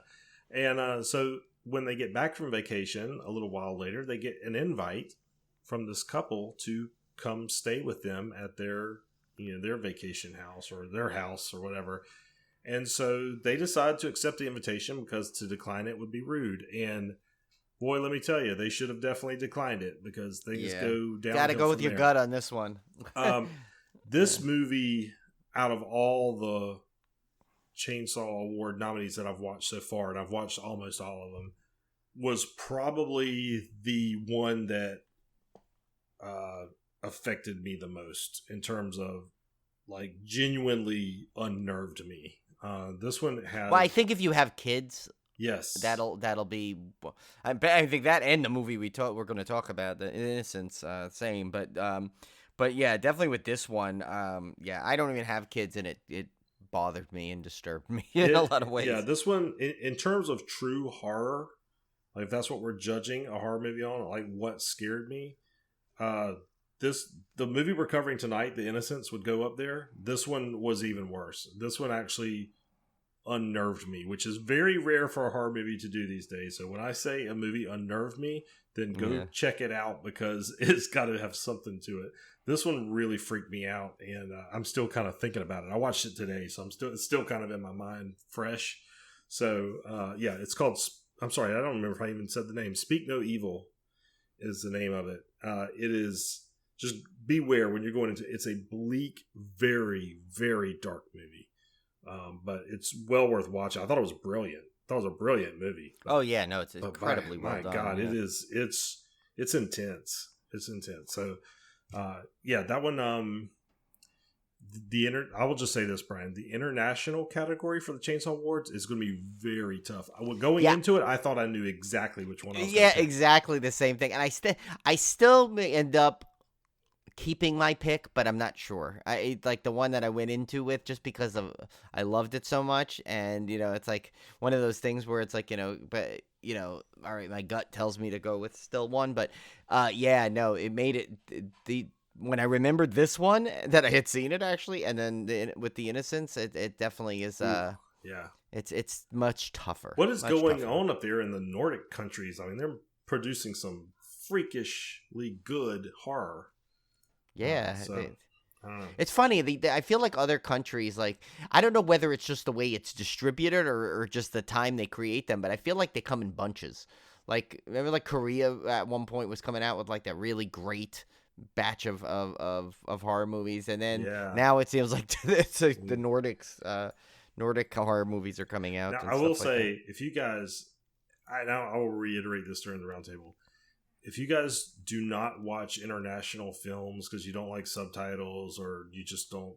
And so when they get back from vacation a little while later, they get an invite from this couple to come stay with them at their vacation house or their house or whatever. And so they decide to accept the invitation because to decline it would be rude. And boy, let me tell you, they should have definitely declined it because things go down. Got to go with your gut on this one. This movie, out of all the Chainsaw Award nominees that I've watched so far, and I've watched almost all of them, was probably the one that affected me the most in terms of genuinely unnerved me. This one has. Well, I think if you have kids, Yes. That'll be. I think that and the movie we're going to talk about, the Innocence, same. But yeah, definitely with this one. Yeah, I don't even have kids, and it bothered me and disturbed me in a lot of ways. Yeah, this one in terms of true horror, like if that's what we're judging a horror movie on, like what scared me. The movie we're covering tonight, The Innocents, would go up there. This one was even worse. This one actually unnerved me, which is very rare for a horror movie to do these days. So when I say a movie unnerved me, then go check it out, because it's got to have something to it. This one really freaked me out, and I'm still kind of thinking about it. I watched it today, so it's still kind of in my mind, fresh. So yeah, it's called. I'm sorry, I don't remember if I even said the name. Speak No Evil is the name of it. It is, just beware when you're going into. It's a bleak, very, very dark movie, but it's well worth watching. I thought it was brilliant. I thought it was a brilliant movie. Oh yeah, no, it's incredibly well done. My God, yeah. it is. It's intense. It's intense. So. Yeah, that one. I will just say this, Brian. The international category for the Chainsaw Awards is going to be very tough. Going into it, I thought I knew exactly which one I was. Yeah, exactly the same thing. And I still may end up keeping my pick, but I'm not sure. I like the one that I went into with, just because I loved it so much, and it's like one of those things where it's like but. All right, my gut tells me to go with still one, but yeah, no, it made it when I remembered this one, that I had seen it actually, and then with the Innocence, it definitely is. Yeah, it's much tougher. What is going on up there in the Nordic countries? I mean, they're producing some freakishly good horror. Yeah. I don't know. It's funny. I feel like other countries, like, I don't know whether it's just the way it's distributed or just the time they create them, but I feel like they come in bunches. Like, remember, like Korea at one point was coming out with like that really great batch of horror movies, and then now it seems like it's like the Nordic horror movies are coming out. Now, I will say, if you guys, I will reiterate this during the roundtable. If you guys do not watch international films because you don't like subtitles or you just don't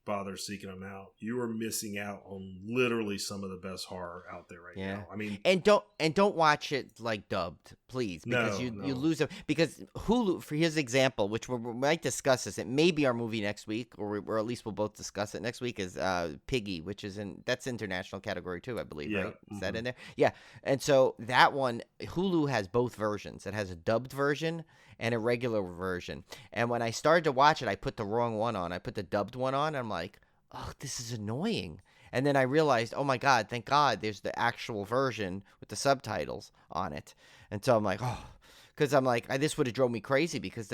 bother seeking them out, you are missing out on literally some of the best horror out there right now. I mean, and don't watch it like dubbed, please, because you lose it. Because Hulu, for his example, which we might discuss this, it may be our movie next week, or at least we'll both discuss it next week, is Piggy, which is that's international category too, I believe, right? Is that in there? Yeah. And so that one, Hulu has both versions. It has a dubbed version and a regular version. And when I started to watch it, I put the wrong one on. I put the dubbed one on. And I'm like, oh, this is annoying. And then I realized, oh my God, thank God there's the actual version with the subtitles on it. And so I'm like, oh, because I'm like, this would have drove me crazy, because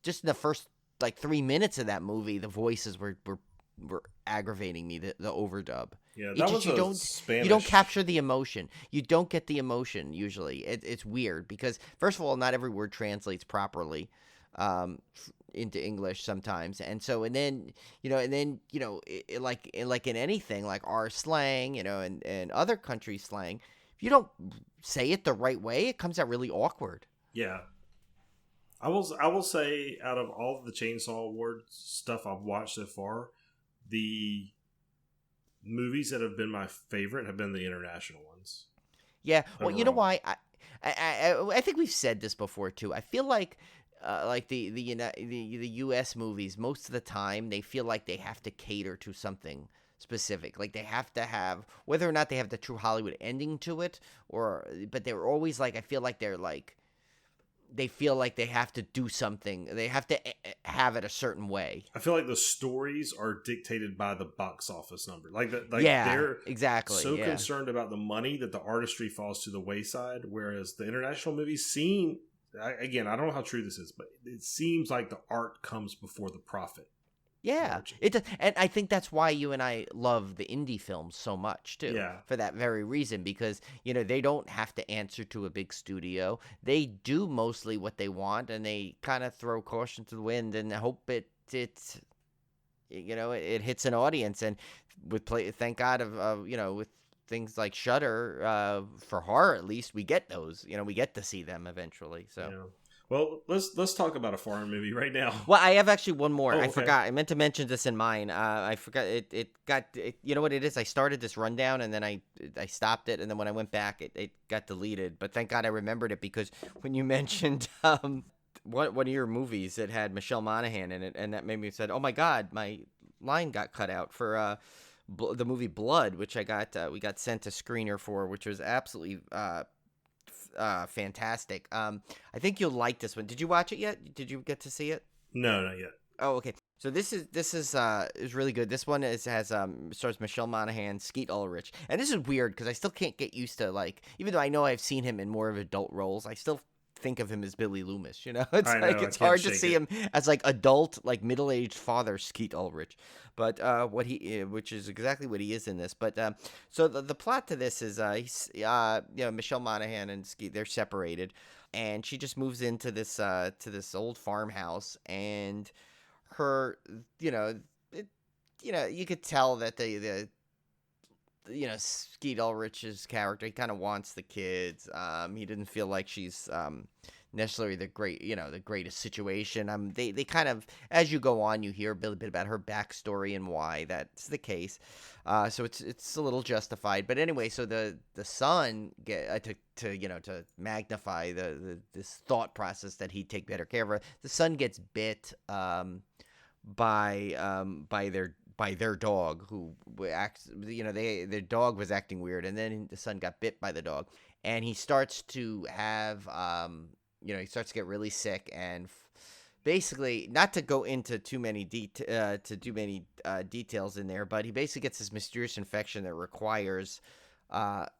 just in the first like 3 minutes of that movie, the voices were aggravating me, the overdub. Yeah, that was Spanish. You don't capture the emotion. You don't get the emotion usually. It's weird, because first of all, not every word translates properly into English sometimes, and then like in anything, like our slang, and other countries' slang, if you don't say it the right way, it comes out really awkward. Yeah. I will say, out of all of the Chainsaw Awards stuff I've watched so far, the movies that have been my favorite have been the international ones. Yeah, well, overall. You know why? I think we've said this before too. I feel like the U.S. movies, most of the time, they feel like they have to cater to something specific. Like they have to have, whether or not they have the true Hollywood ending to it, but they're always like, I feel like they feel like they have to do something. They have to have it a certain way. I feel like the stories are dictated by the box office number. They're exactly so concerned about the money that the artistry falls to the wayside. Whereas the international movies seem, again, I don't know how true this is, but it seems like the art comes before the profit. Yeah, it does, and I think that's why you and I love the indie films so much too. Yeah. For that very reason, because they don't have to answer to a big studio. They do mostly what they want, and they kind of throw caution to the wind and hope it hits an audience. And thank God with things like Shudder, for horror at least, we get those. We get to see them eventually. So. Yeah. Well, let's talk about a foreign movie right now. Well, I have actually one more. Oh, I okay. forgot. I meant to mention this in mine. I forgot. You know what it is? I started this rundown and then I stopped it, and then when I went back, it got deleted. But thank God I remembered it, because when you mentioned one of your movies that had Michelle Monaghan in it, and that made me said, "Oh my God, my line got cut out for the movie Blood," which we got sent a screener for, which was absolutely fantastic. I think you'll like this one. Did you watch it yet? Did you get to see it? No, not yet. Oh, okay. So this is really good. This one stars Michelle Monaghan, Skeet Ulrich, and this is weird because I still can't get used to, like, even though I know I've seen him in more of adult roles, I still think of him as Billy Loomis. It's hard to see him as like adult, like middle-aged father Skeet Ulrich, but which is exactly what he is in this. But so the plot to this is Michelle Monaghan and Skeet, they're separated, and she just moves into this old farmhouse, and her you could tell that Skeet Ulrich's character, he kind of wants the kids. He didn't feel like she's necessarily the greatest situation. They kind of, as you go on, you hear a bit about her backstory and why that's the case. So it's a little justified. But anyway, so the son to magnify this thought process that he'd take better care of her. The son gets bit by their dog, who acts, their dog was acting weird, and then the son got bit by the dog, and he starts to have he starts to get really sick, and basically, not to go into too many details in there, but he basically gets this mysterious infection that requires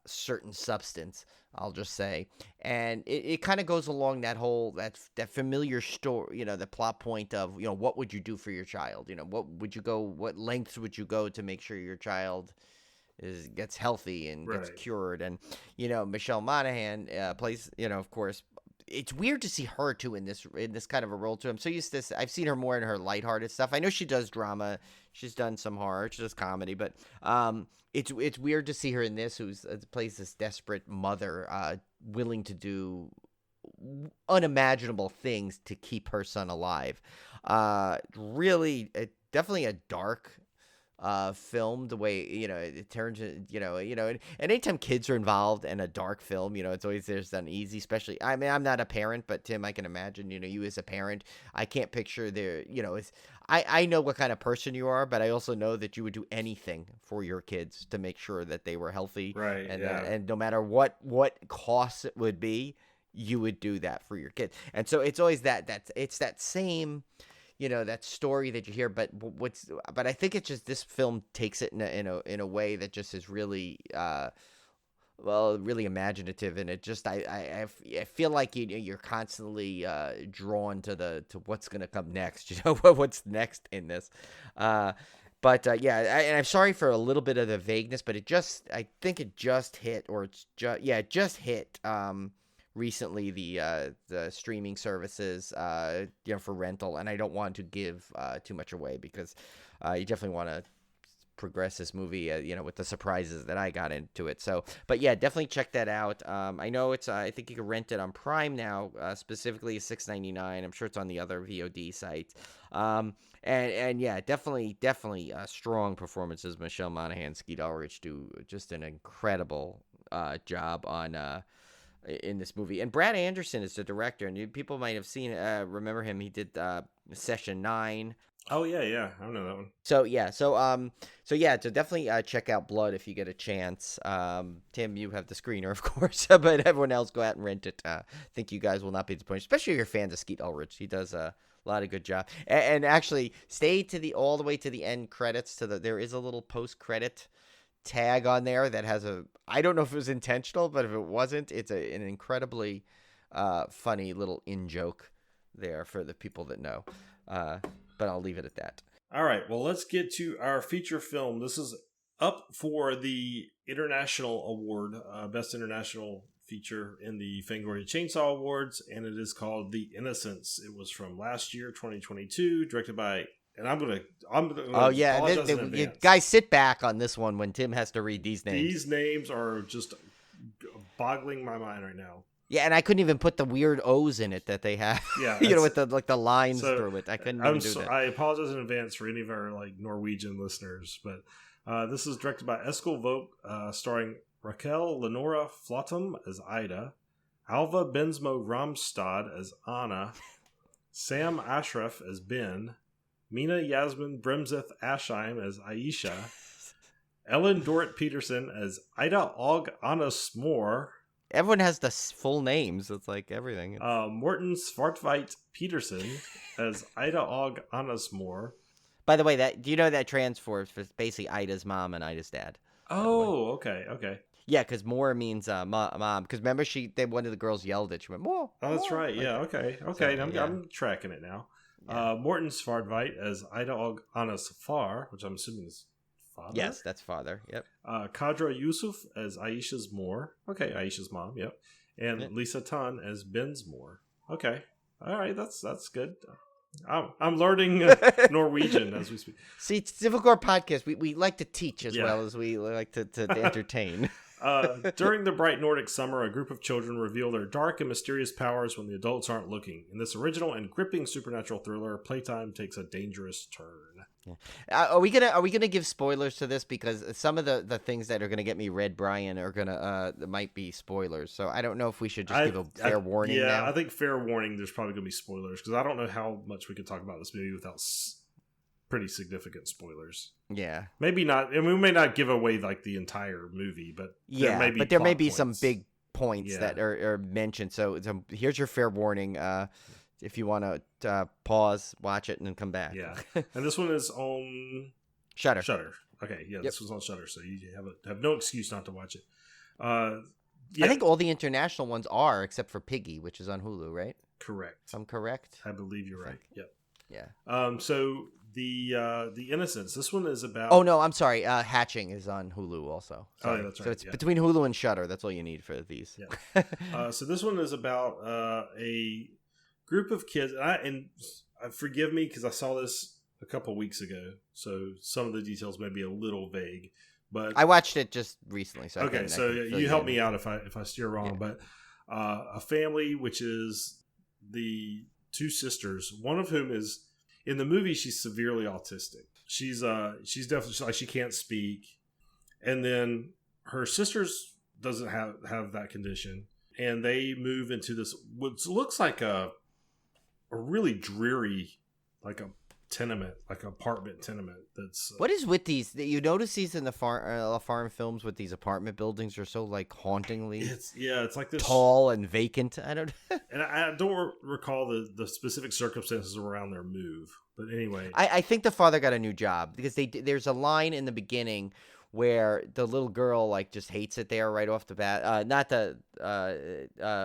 certain substance, I'll just say, and it kind of goes along that whole that familiar story, the plot point of what would you do for your child, what lengths would you go to make sure your child gets healthy and gets cured, and Michelle Monaghan plays, of course. It's weird to see her too in this kind of a role too. I'm so used to this. I've seen her more in her lighthearted stuff. I know she does drama. She's done some horror. She does comedy, but it's weird to see her in this, who's plays this desperate mother, willing to do unimaginable things to keep her son alive. Really, definitely a dark film, the way it turns, and anytime kids are involved in a dark film, it's always there's uneasy, especially, I mean, I'm not a parent, but Tim, I can imagine, you as a parent, I can't picture I know what kind of person you are, but I also know that you would do anything for your kids to make sure that they were healthy, right? And no matter what costs it would be, you would do that for your kid. And so it's always it's that same, that story that you hear, but I think it's just, this film takes it in a way that just is really really imaginative, and it just I feel like you're constantly drawn to what's gonna come next, what's next in this. But and I'm sorry for a little bit of the vagueness, but I think it just hit, or it just hit recently, the streaming services for rental, and I don't want to give too much away, because you definitely want to progress this movie with the surprises that I got into it. So, but yeah, definitely check that out. I know it's I think you can rent it on Prime now, specifically $6.99. I'm sure it's on the other VOD sites. And yeah, definitely strong performances. Michelle Monaghan, Skeet Ulrich do just an incredible job on in this movie. And Brad Anderson is the director, and people might have remember him. He did Session 9. Oh yeah, I don't know that one. So definitely check out Blood if you get a chance. Tim, you have the screener, of course, but everyone else, go out and rent it. I think you guys will not be disappointed, especially if you're fans of Skeet Ulrich. He does a lot of good job. And actually, stay all the way to the end credits. There is a little post-credit tag on there that has I don't know if it was intentional, but if it wasn't, it's an incredibly funny little in-joke there for the people that know. But I'll leave it at that. All right, well, let's get to our feature film. This is up for the International Award, Best International Feature in the Fangoria Chainsaw Awards, and it is called The Innocents. It was from last year, 2022, directed by, and I'm gonna oh yeah, you guys sit back on this one when Tim has to read these names. These names are just boggling my mind right now. Yeah, and I couldn't even put the weird O's in it that they have. Yeah, with the lines through it. I couldn't even do that. I apologize in advance for any of our Norwegian listeners, but this is directed by Eskil Vogt, starring Raquel Lenora Flottam as Ida, Alva Bensmo Ramstad as Anna, Sam Ashraf as Ben, Mina Yasmin Bremseth Ashheim as Aisha, Ellen Dorrit Peterson as Ida Og Anna Smore. Everyone has the full names. It's like everything. Morten Svartveit Peterson as Ida Og Anna Smore. By the way, do you know that transfers for basically Ida's mom and Ida's dad? Oh, okay. Yeah, because Moore means mom. Because remember, one of the girls yelled at you. Moore. Oh, that's Moore. right. Yeah. Okay. So, I'm tracking it now. Yeah. Morten Svartveit as Ida Og Anna Safar, which I'm assuming is father. Yes, that's father. Yep. Kadra Yusuf as Aisha's Moore. Okay, Aisha's mom. Yep. And Lisa Tan as Ben's Moore. Okay. All right. That's good. I'm learning Norwegian as we speak. See, it's a difficult podcast. We like to teach as well as we like to entertain. During the bright Nordic summer, a group of children reveal their dark and mysterious powers when the adults aren't looking. In this original and gripping supernatural thriller, playtime takes a dangerous turn. Yeah. Are we gonna give spoilers to this, because some of the things that are gonna get me red, Brian, are gonna might be spoilers. So I don't know if we should just give a fair warning. Yeah, now. I think fair warning. There's probably gonna be spoilers, because I don't know how much we could talk about this movie without pretty significant spoilers. Yeah, maybe not. I mean, we may not give away the entire movie, but there may be some big points that are mentioned. So here's your fair warning. If you want to pause, watch it, and then come back. Yeah, and this one is on Shudder. Okay, yeah, this was on Shudder, so you have no excuse not to watch it. I think all the international ones are, except for Piggy, which is on Hulu, right? Correct. If I'm correct. I believe you're right. Yep. Yeah. So the Innocents. This one is about. Oh no, I'm sorry. Hatching is on Hulu also. Sorry. Oh, yeah, that's right. So it's between Hulu and Shudder. That's all you need for these. Yeah. So this one is about a group of kids, and forgive me because I saw this a couple weeks ago, so some of the details may be a little vague. But I watched it just recently, so okay. So you help me out if I steer wrong. Yeah. But a family, which is the two sisters, one of whom is in the movie she's severely autistic. She's definitely she can't speak, and then her sisters doesn't have that condition, and they move into this what looks like a really dreary, like a tenement, like an apartment tenement. That's what is with these? You notice these in the foreign films with these apartment buildings are so hauntingly. It's like this tall and vacant. I don't. And I don't recall the specific circumstances around their move, but anyway, I think the father got a new job because there's a line in the beginning where the little girl just hates it there right off the bat. Not the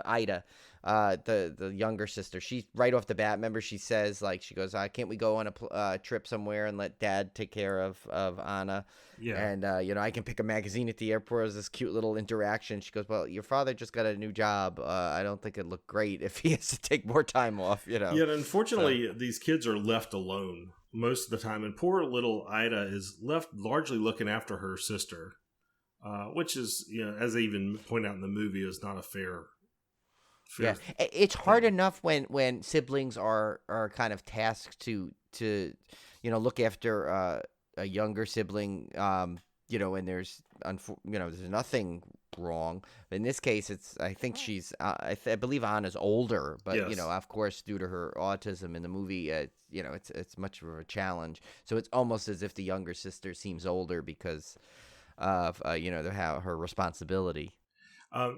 Ida. The younger sister, she right off the bat, remember she says she goes, can't we go on a trip somewhere and let dad take care of Anna? Yeah. And I can pick a magazine at the airport. As this cute little interaction. She goes, well, your father just got a new job. I don't think it'd look great if he has to take more time off. Yeah, unfortunately, these kids are left alone most of the time, and poor little Ida is left largely looking after her sister, which is, as they even point out in the movie, is not a fair. Yeah, it's hard enough when siblings are kind of tasked to look after a younger sibling, and there's nothing wrong. In this case, I think she's I believe Anna's older, but yes. Of course, due to her autism in the movie, it's much of a challenge. So it's almost as if the younger sister seems older because of her responsibility.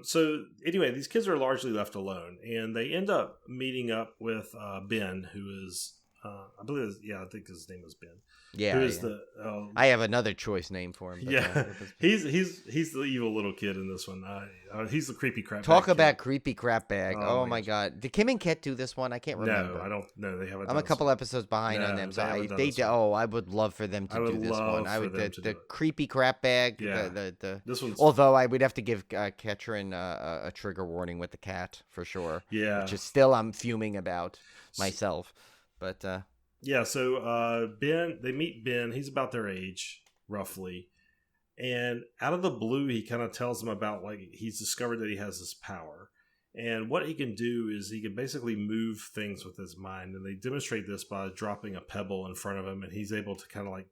So anyway, these kids are largely left alone, and they end up meeting up with Ben, who is I think his name is Ben. Yeah, who is I have another choice name for him. But he's the evil little kid in this one. He's the creepy crap. Talk about creepy crap bag. Oh my god, did Kim and Ket do this one? I can't remember. No, I don't. No, they haven't. I'm a couple episodes behind on them, so I would love for them to do this one. The creepy crap bag. Yeah. This one's. Although I would have to give Ketrin a trigger warning with the cat for sure. Yeah, which is still I'm fuming about myself, but. Yeah, so they meet Ben. He's about their age, roughly. And out of the blue, he kind of tells them about, he's discovered that he has this power. And what he can do is he can basically move things with his mind. And they demonstrate this by dropping a pebble in front of him. And he's able to kind of like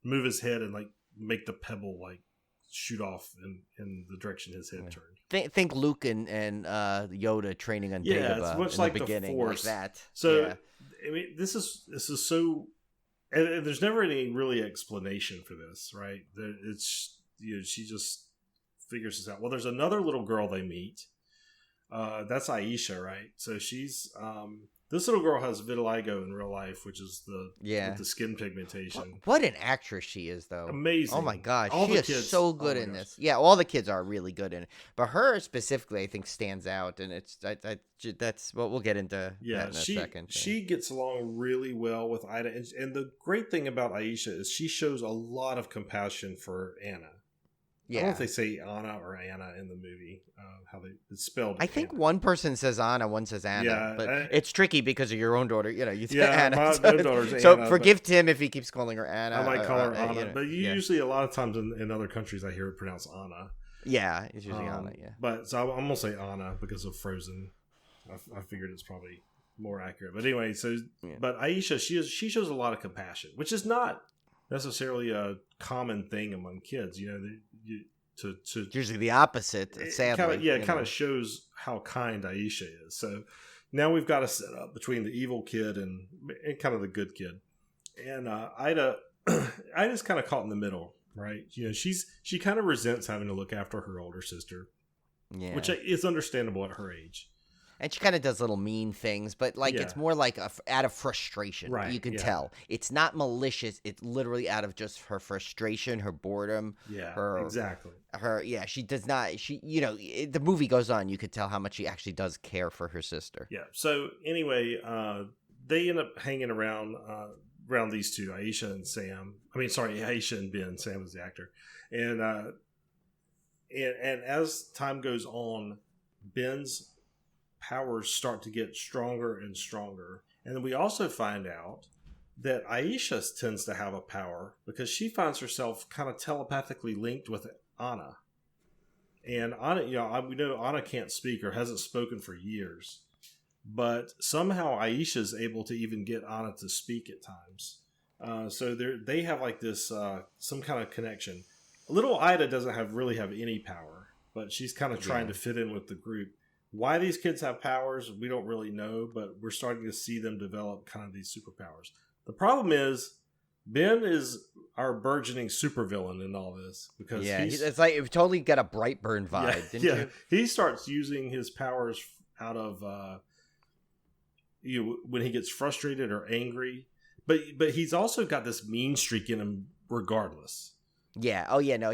move his head and like make the pebble like shoot off in the direction his head turned. Think Luke and Yoda training on Dagobah it's much in like the beginning, Force. like that. So, I mean, this is so... And there's never any really explanation for this, right? It's, she just figures this out. Well, there's another little girl they meet. That's Aisha, right? So she's this little girl has vitiligo in real life, which is the skin pigmentation. What an actress she is, though! Amazing. Oh my gosh, all she is so good in this. Yeah, all the kids are really good in it, but her specifically, I think, stands out, and that's what we'll get into that in a second. She gets along really well with Ida, and the great thing about Aisha is she shows a lot of compassion for Anna. Yeah. I don't know if they say Anna or Anna in the movie, how it's spelled. I think Anna. One person says Anna, one says Anna, but it's tricky because of your own daughter. You say Anna. My daughter's Anna. So forgive Tim if he keeps calling her Anna. I might call her Anna, but usually a lot of times in other countries I hear it pronounced Anna. Yeah, it's usually Anna, yeah. But so I'm going to say Anna because of Frozen. I figured it's probably more accurate. But anyway, but Aisha, she shows a lot of compassion, which is not necessarily a common thing among kids. It's usually the opposite, sadly. It kind of shows how kind Aisha is. So now we've got a setup between the evil kid and kind of the good kid. And Ida's kind of caught in the middle, right? She kind of resents having to look after her older sister, which is understandable at her age. And she kind of does little mean things, but it's more like out of frustration. Right, you can tell. It's not malicious. It's literally out of just her frustration, her boredom. Yeah, exactly. She does not. The movie goes on. You could tell how much she actually does care for her sister. Yeah. So anyway, they end up hanging around these two, Aisha and Sam. Aisha and Ben. Sam is the actor. And as time goes on, Ben's powers start to get stronger and stronger. And then we also find out that Aisha tends to have a power because she finds herself kind of telepathically linked with Anna. And Anna, we know Anna can't speak or hasn't spoken for years. But somehow Aisha is able to even get Anna to speak at times. So they have like this, some kind of connection. Little Ida doesn't really have any power, but she's kind of trying to fit in with the group. Why these kids have powers, we don't really know, but we're starting to see them develop kind of these superpowers. The problem is, Ben is our burgeoning supervillain in all this because it's like it totally got a Brightburn vibe, didn't you? He starts using his powers out of when he gets frustrated or angry, but he's also got this mean streak in him regardless. Yeah. Oh, yeah. No.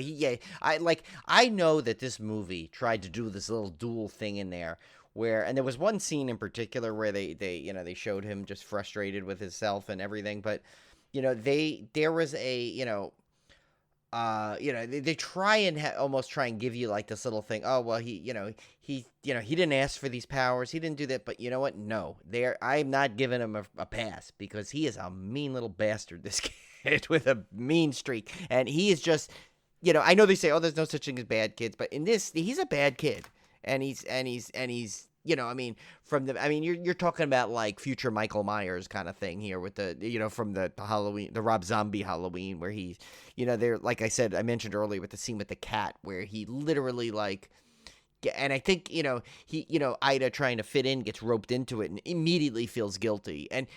I know that this movie tried to do this little dual thing in there and there was one scene in particular where they showed him just frustrated with himself and everything. But, there was a, they try and almost try and give you like this little thing. Oh, well, he didn't ask for these powers. He didn't do that. But you know what? No, I'm not giving him a pass because he is a mean little bastard. This kid. With a mean streak, and he is just, I know they say, oh, there's no such thing as bad kids, but in this, he's a bad kid, and he's, you're talking about like future Michael Myers kind of thing here with the, from the Halloween, the Rob Zombie Halloween, where he's, they're like I mentioned earlier with the scene with the cat, where he literally like. And I think, Ida trying to fit in gets roped into it and immediately feels guilty. And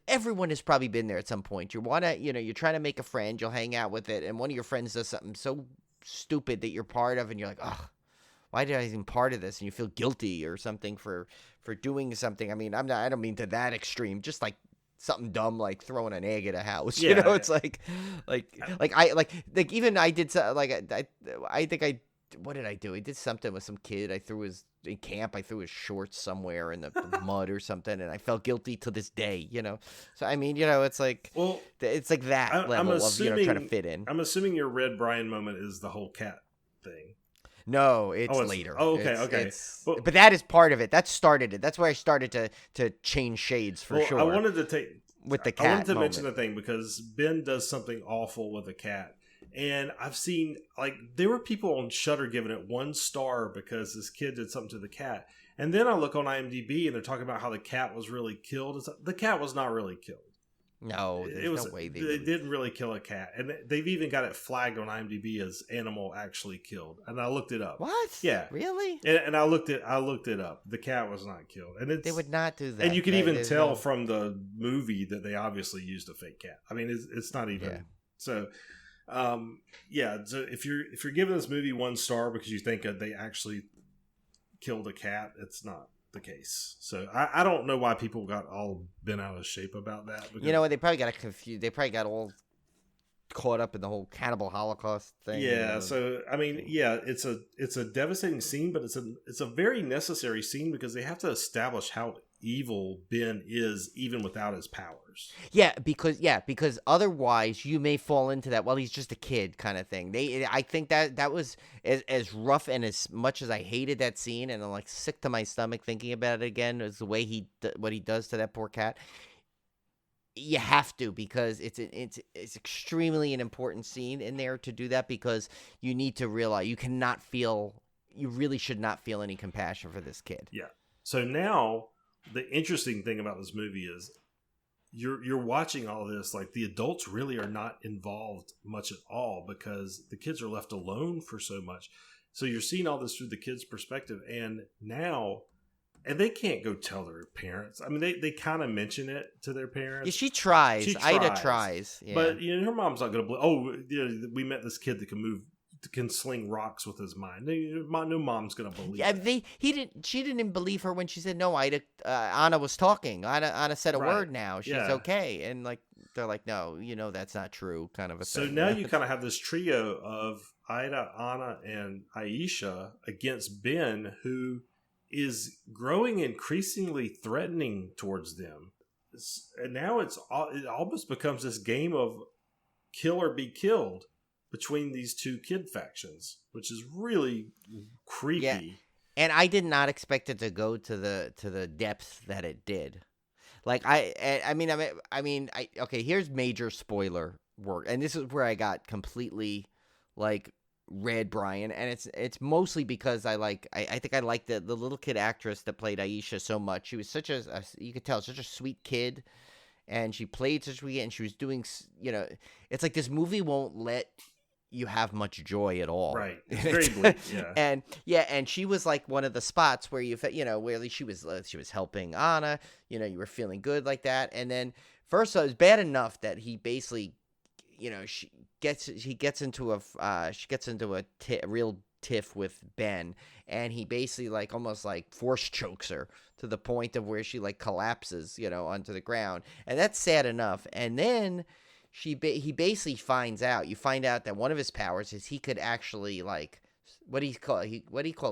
everyone has probably been there at some point. You're trying to make a friend, you'll hang out with it, and one of your friends does something so stupid that you're part of, and you're like, oh, why did I even part of this? And you feel guilty or something for doing something. I mean, I don't mean to that extreme, just like something dumb like throwing an egg at a house. It's like even I did I think I. What did I do? I did something with some kid. In camp, I threw his shorts somewhere in the mud or something, and I felt guilty to this day, So, I mean, it's like, it's like that level of, trying to fit in. I'm assuming your Red Brian moment is the whole cat thing. No, it's later. Oh, okay. But that is part of it. That started it. That's where I started to change shades for sure. I wanted to with the cat. I wanted to mention the thing because Ben does something awful with a cat. And I've seen, there were people on Shudder giving it 1 star because this kid did something to the cat. And then I look on IMDb and they're talking about how the cat was really killed. The cat was not really killed. No, there's no way they didn't really kill a cat. And they've even got it flagged on IMDb as animal actually killed. And I looked it up. What? Yeah. Really? And I looked it up. The cat was not killed. And they would not do that. And you can even tell from the movie that they obviously used a fake cat. I mean, it's not even. Yeah. So, So if you're giving this movie 1 star because you think that they actually killed a cat, it's not the case. So I don't know why people got all bent out of shape about that. You know what? They probably got confused. They probably got all caught up in the whole cannibal Holocaust thing. Yeah. So I mean, it's a devastating scene, but it's a very necessary scene because they have to establish how evil Ben is even without his powers. Yeah, because otherwise you may fall into that, well, he's just a kid kind of thing. I think that was as rough, and as much as I hated that scene and I'm like sick to my stomach thinking about it again, is the way what he does to that poor cat. You have to, because it's extremely an important scene in there to do that, because you need to realize you really should not feel any compassion for this kid. Yeah. So now the interesting thing about this movie is you're watching all this, like the adults really are not involved much at all because the kids are left alone for so much. So you're seeing all this through the kids' perspective, and they can't go tell their parents. I mean, they kind of mention it to their parents. Yeah, she tries. Ida tries. Yeah. But her mom's not going to believe, we met this kid that can sling rocks with his mind. No mom's gonna believe. Yeah, she didn't believe her when she said no. Anna was talking. Anna said a word now. She's okay, and like they're like, no, that's not true, kind of a thing. So now you kind of have this trio of Ida, Anna, and Aisha against Ben, who is growing increasingly threatening towards them. And now it almost becomes this game of kill or be killed between these two kid factions, which is really creepy. Yeah. And I did not expect it to go to the depth that it did. Like okay, here's major spoiler work, and this is where I got completely like read Brian, and it's mostly because I think I like the little kid actress that played Aisha so much. She was such you could tell, such a sweet kid, and she played such a sweet, and she was doing, it's like this movie won't let you have much joy at all. Right. It's very bleak, yeah. And she was like one of the spots where where she was helping Anna, you were feeling good like that. And then first, it was bad enough that he basically, she gets into a real tiff with Ben, and he basically like almost like force chokes her to the point of where she like collapses, onto the ground. And that's sad enough. And then he basically you find out that one of his powers is he could actually like, what do you call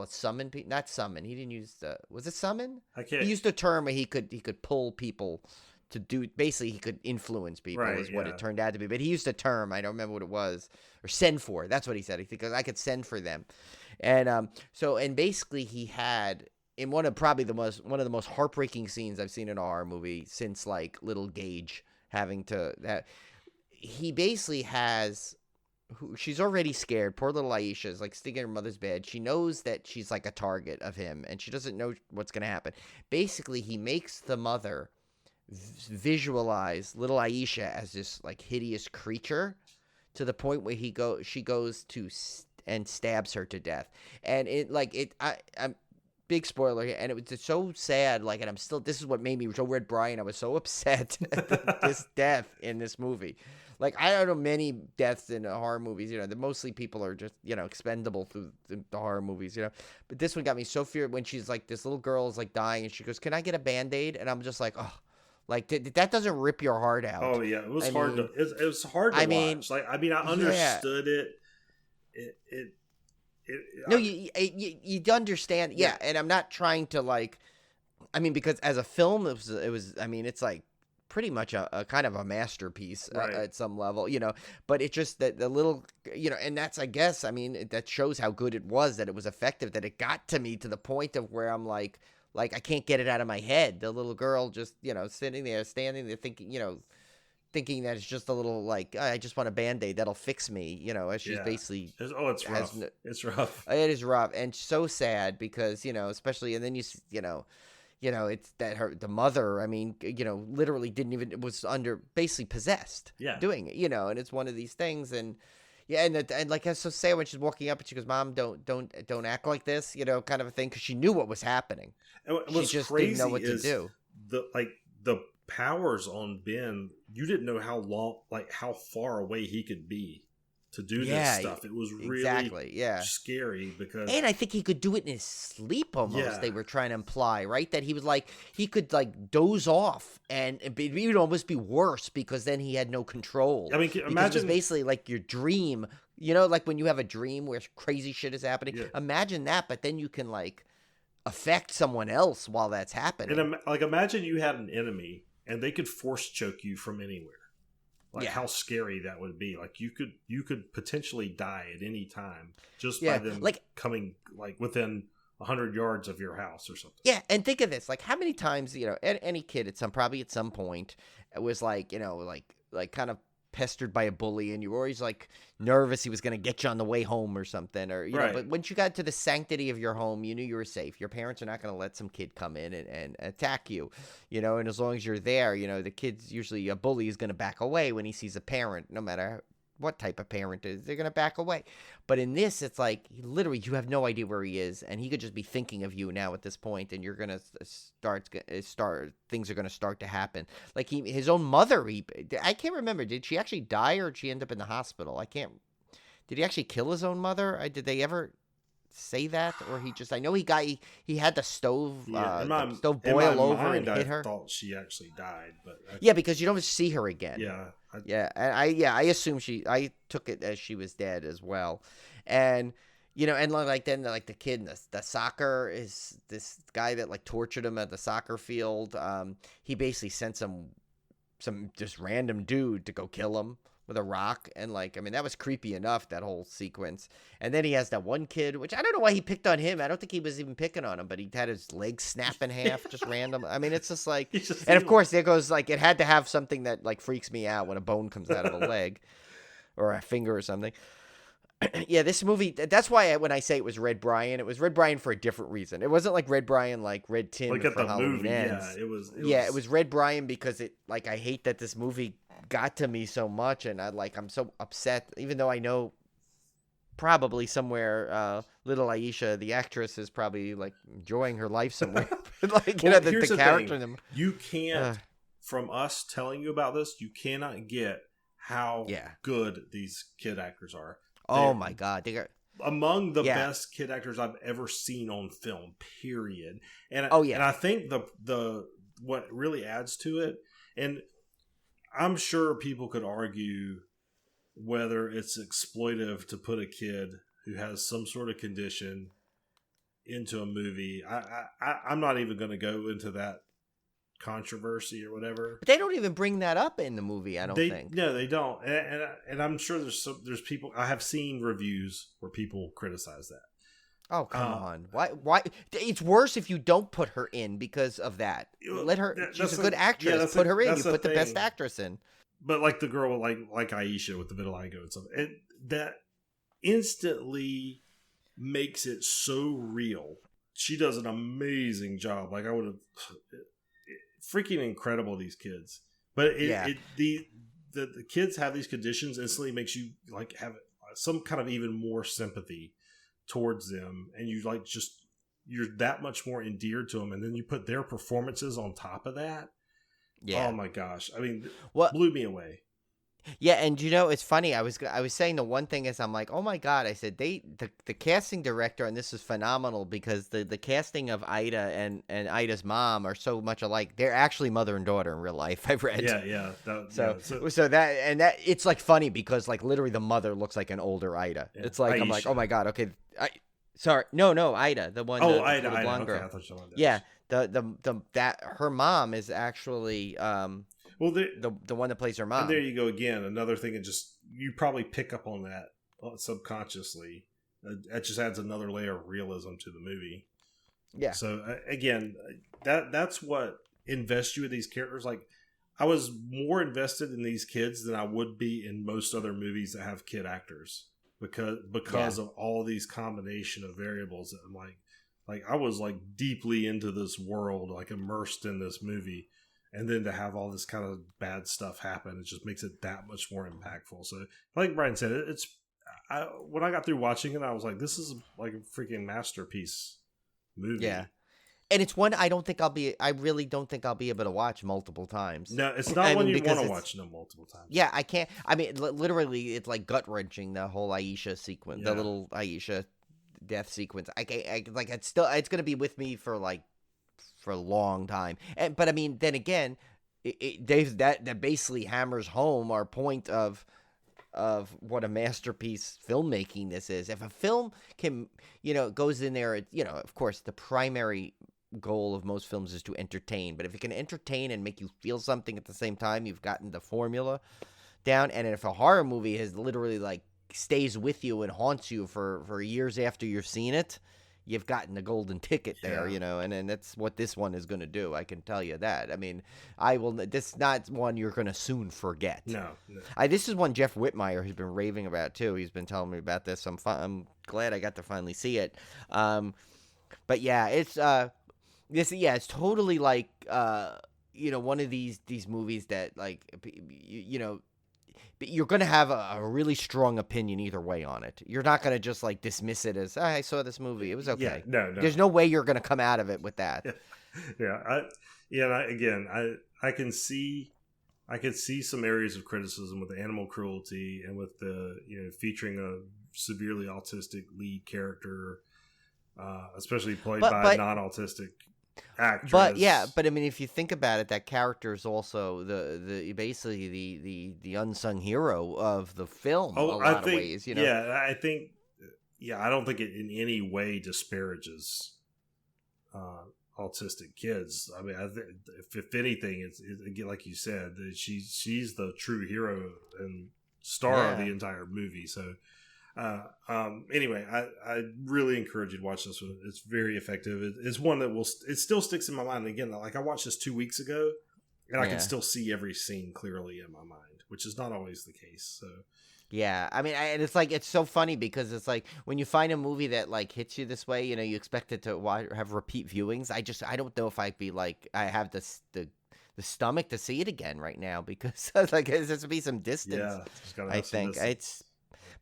it? Summon people? Not summon. He didn't use was it summon? I can't. He used a term where he could pull people to do, basically he could influence people, right, is what it turned out to be. But he used a term, I don't remember what it was, or send for. That's what he said. Because I could send for them. And basically he had, in one of the most heartbreaking scenes I've seen in a horror movie since like Little Gage having to that. He basically has, she's already scared. Poor little Aisha is like sitting in her mother's bed. She knows that she's like a target of him, and she doesn't know what's going to happen. Basically, he makes the mother visualize little Aisha as this like hideous creature, to the point where she goes to and stabs her to death. And I'm big spoiler here, and it was just so sad. Like, and this is what made me so red, Brian. I was so upset at this death in this movie. Like, I don't know many deaths in horror movies, that mostly people are just, expendable through the horror movies, But this one got me so feared when she's like, this little girl is like dying, and she goes, "Can I get a Band-Aid?" And I'm just like, oh, like that doesn't rip your heart out. Oh yeah, it was hard to watch. Like, I understood it. No, you understand, yeah. And I'm not trying to like, because as a film, it was. It's like pretty much a kind of a masterpiece at some level, But it's just that the little, and that's, I guess, that shows how good it was, that it was effective, that it got to me to the point of where I'm like I can't get it out of my head. The little girl just, standing there thinking, thinking that it's just a little like, I just want a Band-Aid that'll fix me, you know, as she's basically it's rough. It's rough. It is rough and so sad because, you know, especially, and then you know, it's that the mother, I mean, you know, literally didn't even, was under basically possessed doing it, you know, and it's one of these things. And yeah, and like I so sad when she's walking up and she goes, "Mom, don't act like this," you know, kind of a thing, because she knew what was happening. And she just didn't know what to do. The powers on Ben, you didn't know how long, like how far away he could be to do this stuff. It was really scary because, and I think he could do it in his sleep almost. Yeah. They were trying to imply, right, that he was like, he could like doze off and it would almost be worse because then he had no control. I mean, imagine, it was basically like your dream, you know, like when you have a dream where crazy shit is happening. Yeah. Imagine that, but then you can like affect someone else while that's happening. And like imagine you had an enemy and they could force choke you from anywhere. Like how scary that would be. Like you could potentially die at any time just by them coming like within 100 yards of your house or something. Yeah, and think of this: like how many times, you know, any kid at some point was like, you know, like kind of pestered by a bully, and you were always like nervous he was going to get you on the way home or something, or you know. But once you got to the sanctity of your home, you knew you were safe. Your parents are not going to let some kid come in and attack you, you know. And as long as you're there, you know, the kid's usually, a bully is going to back away when he sees a parent, no matter what type of parent it is, they're going to back away. But in this, it's like literally you have no idea where he is, and he could just be thinking of you now at this point, and you're going to start things are going to start to happen. Like his own mother, I can't remember, did she actually die or did she end up in the hospital? Did he actually kill his own mother? Did they ever say that, or he just? I know he had the stove boil over and hit her. I thought she actually died, but because you don't see her again. I assume I took it as she was dead as well, and you know, and like then like the kid in the soccer is this guy that like tortured him at the soccer field. He basically sent some just random dude to go kill him with a rock, and like, I mean, that was creepy enough, that whole sequence. And then he has that one kid, which I don't know why he picked on him. I don't think he was even picking on him, but he had his leg snap in half, just random. I mean, it's just like, and of course there goes like, it had to have something that like freaks me out when a bone comes out of a leg or a finger or something. Yeah, this movie, that's why when I say it was Red Brian, it was Red Brian for a different reason. It wasn't like Red Brian like Red Tim like for Halloween Ends. Yeah, it was Red Brian because it, like, I hate that this movie got to me so much, and I'm so upset, even though I know probably somewhere little Aisha, the actress, is probably like enjoying her life somewhere. Like, you know, the character in them. You can't, from us telling you about this, you cannot get how good these kid actors are. Oh my God, they are among the best kid actors I've ever seen on film. Period. And and I think the what really adds to it, and I'm sure people could argue whether it's exploitive to put a kid who has some sort of condition into a movie. I'm not even going to go into that controversy or whatever. But they don't even bring that up in the movie, I don't think. No, they don't. And I'm sure there's people, I have seen reviews where people criticize that. Oh, come on. Why? It's worse if you don't put her in because of that. Let her, she's a good actress. Yeah, put her in. You put the best actress in. But like the girl like Aisha with the vitiligo and stuff, that instantly makes it so real. She does an amazing job. Like, I would have, freaking incredible, these kids. But the kids have these conditions, instantly makes you like have some kind of even more sympathy towards them, and you like just, you're that much more endeared to them, and then you put their performances on top of that. Yeah. Oh my gosh. I mean, blew me away. Yeah, and you know, it's funny. I was saying the one thing is, I'm like, oh my God. I said the casting director, and this is phenomenal because the casting of Ida and Ida's mom are so much alike. They're actually mother and daughter in real life, I've read. Yeah. So that it's like funny because like literally the mother looks like an older Ida. Yeah. It's like, Aisha. I'm like, oh my God. Okay. No, Ida, the one. Oh, Ida, the blonde girl. Okay, I thought you wanted that. Yeah. That her mom is actually the one that plays her mom. And there you go again. Another thing, you probably pick up on that subconsciously. That just adds another layer of realism to the movie. Yeah. So again, that's what invests you with these characters. Like, I was more invested in these kids than I would be in most other movies that have kid actors because of all these combination of variables that I'm like I was like deeply into this world, like immersed in this movie, and then to have all this kind of bad stuff happen, it just makes it that much more impactful. So like Brian said, when I got through watching it, I was like, this is like a freaking masterpiece movie. Yeah. And it's one I really don't think I'll be able to watch multiple times. No, it's not one you want to watch multiple times. Yeah, I can't. I mean, literally, it's like gut wrenching, the whole Aisha sequence, the little Aisha death sequence. It's gonna be with me for a long time. But I mean, then again, that basically hammers home our point of what a masterpiece filmmaking this is. If a film can, goes in there, of course, the primary goal of most films is to entertain. But if it can entertain and make you feel something at the same time, you've gotten the formula down. And if a horror movie has literally stays with you and haunts you for years after you've seen it, you've gotten the golden ticket there, and that's what this one is going to do. I can tell you that. I mean, this is not one you're going to soon forget. No. This is one Jeff Whitmire has been raving about too. He's been telling me about this. I'm glad I got to finally see it. But yeah, it's it's totally one of these movies that you're going to have a really strong opinion either way on it. You're not going to just dismiss it as, I saw this movie, it was okay. Yeah, no. There's no way you're going to come out of it with that. I can see some areas of criticism with the animal cruelty and with the featuring a severely autistic lead character, especially played by a non-autistic actress. But I mean, if you think about it, that character is also basically the unsung hero of the film. Of ways, I don't think it in any way disparages autistic kids. I mean, if anything, it's again, like you said, that she's the true hero and star of the entire movie. So. Anyway, I really encourage you to watch this one. It's very effective. It's one that it still sticks in my mind. And again, I watched this 2 weeks ago, and I can still see every scene clearly in my mind, which is not always the case. So. Yeah, I mean, and it's so funny because it's when you find a movie that hits you this way, you expect it to have repeat viewings. I don't know if I'd be I have the stomach to see it again right now because there's to be some distance. Yeah, I think it's.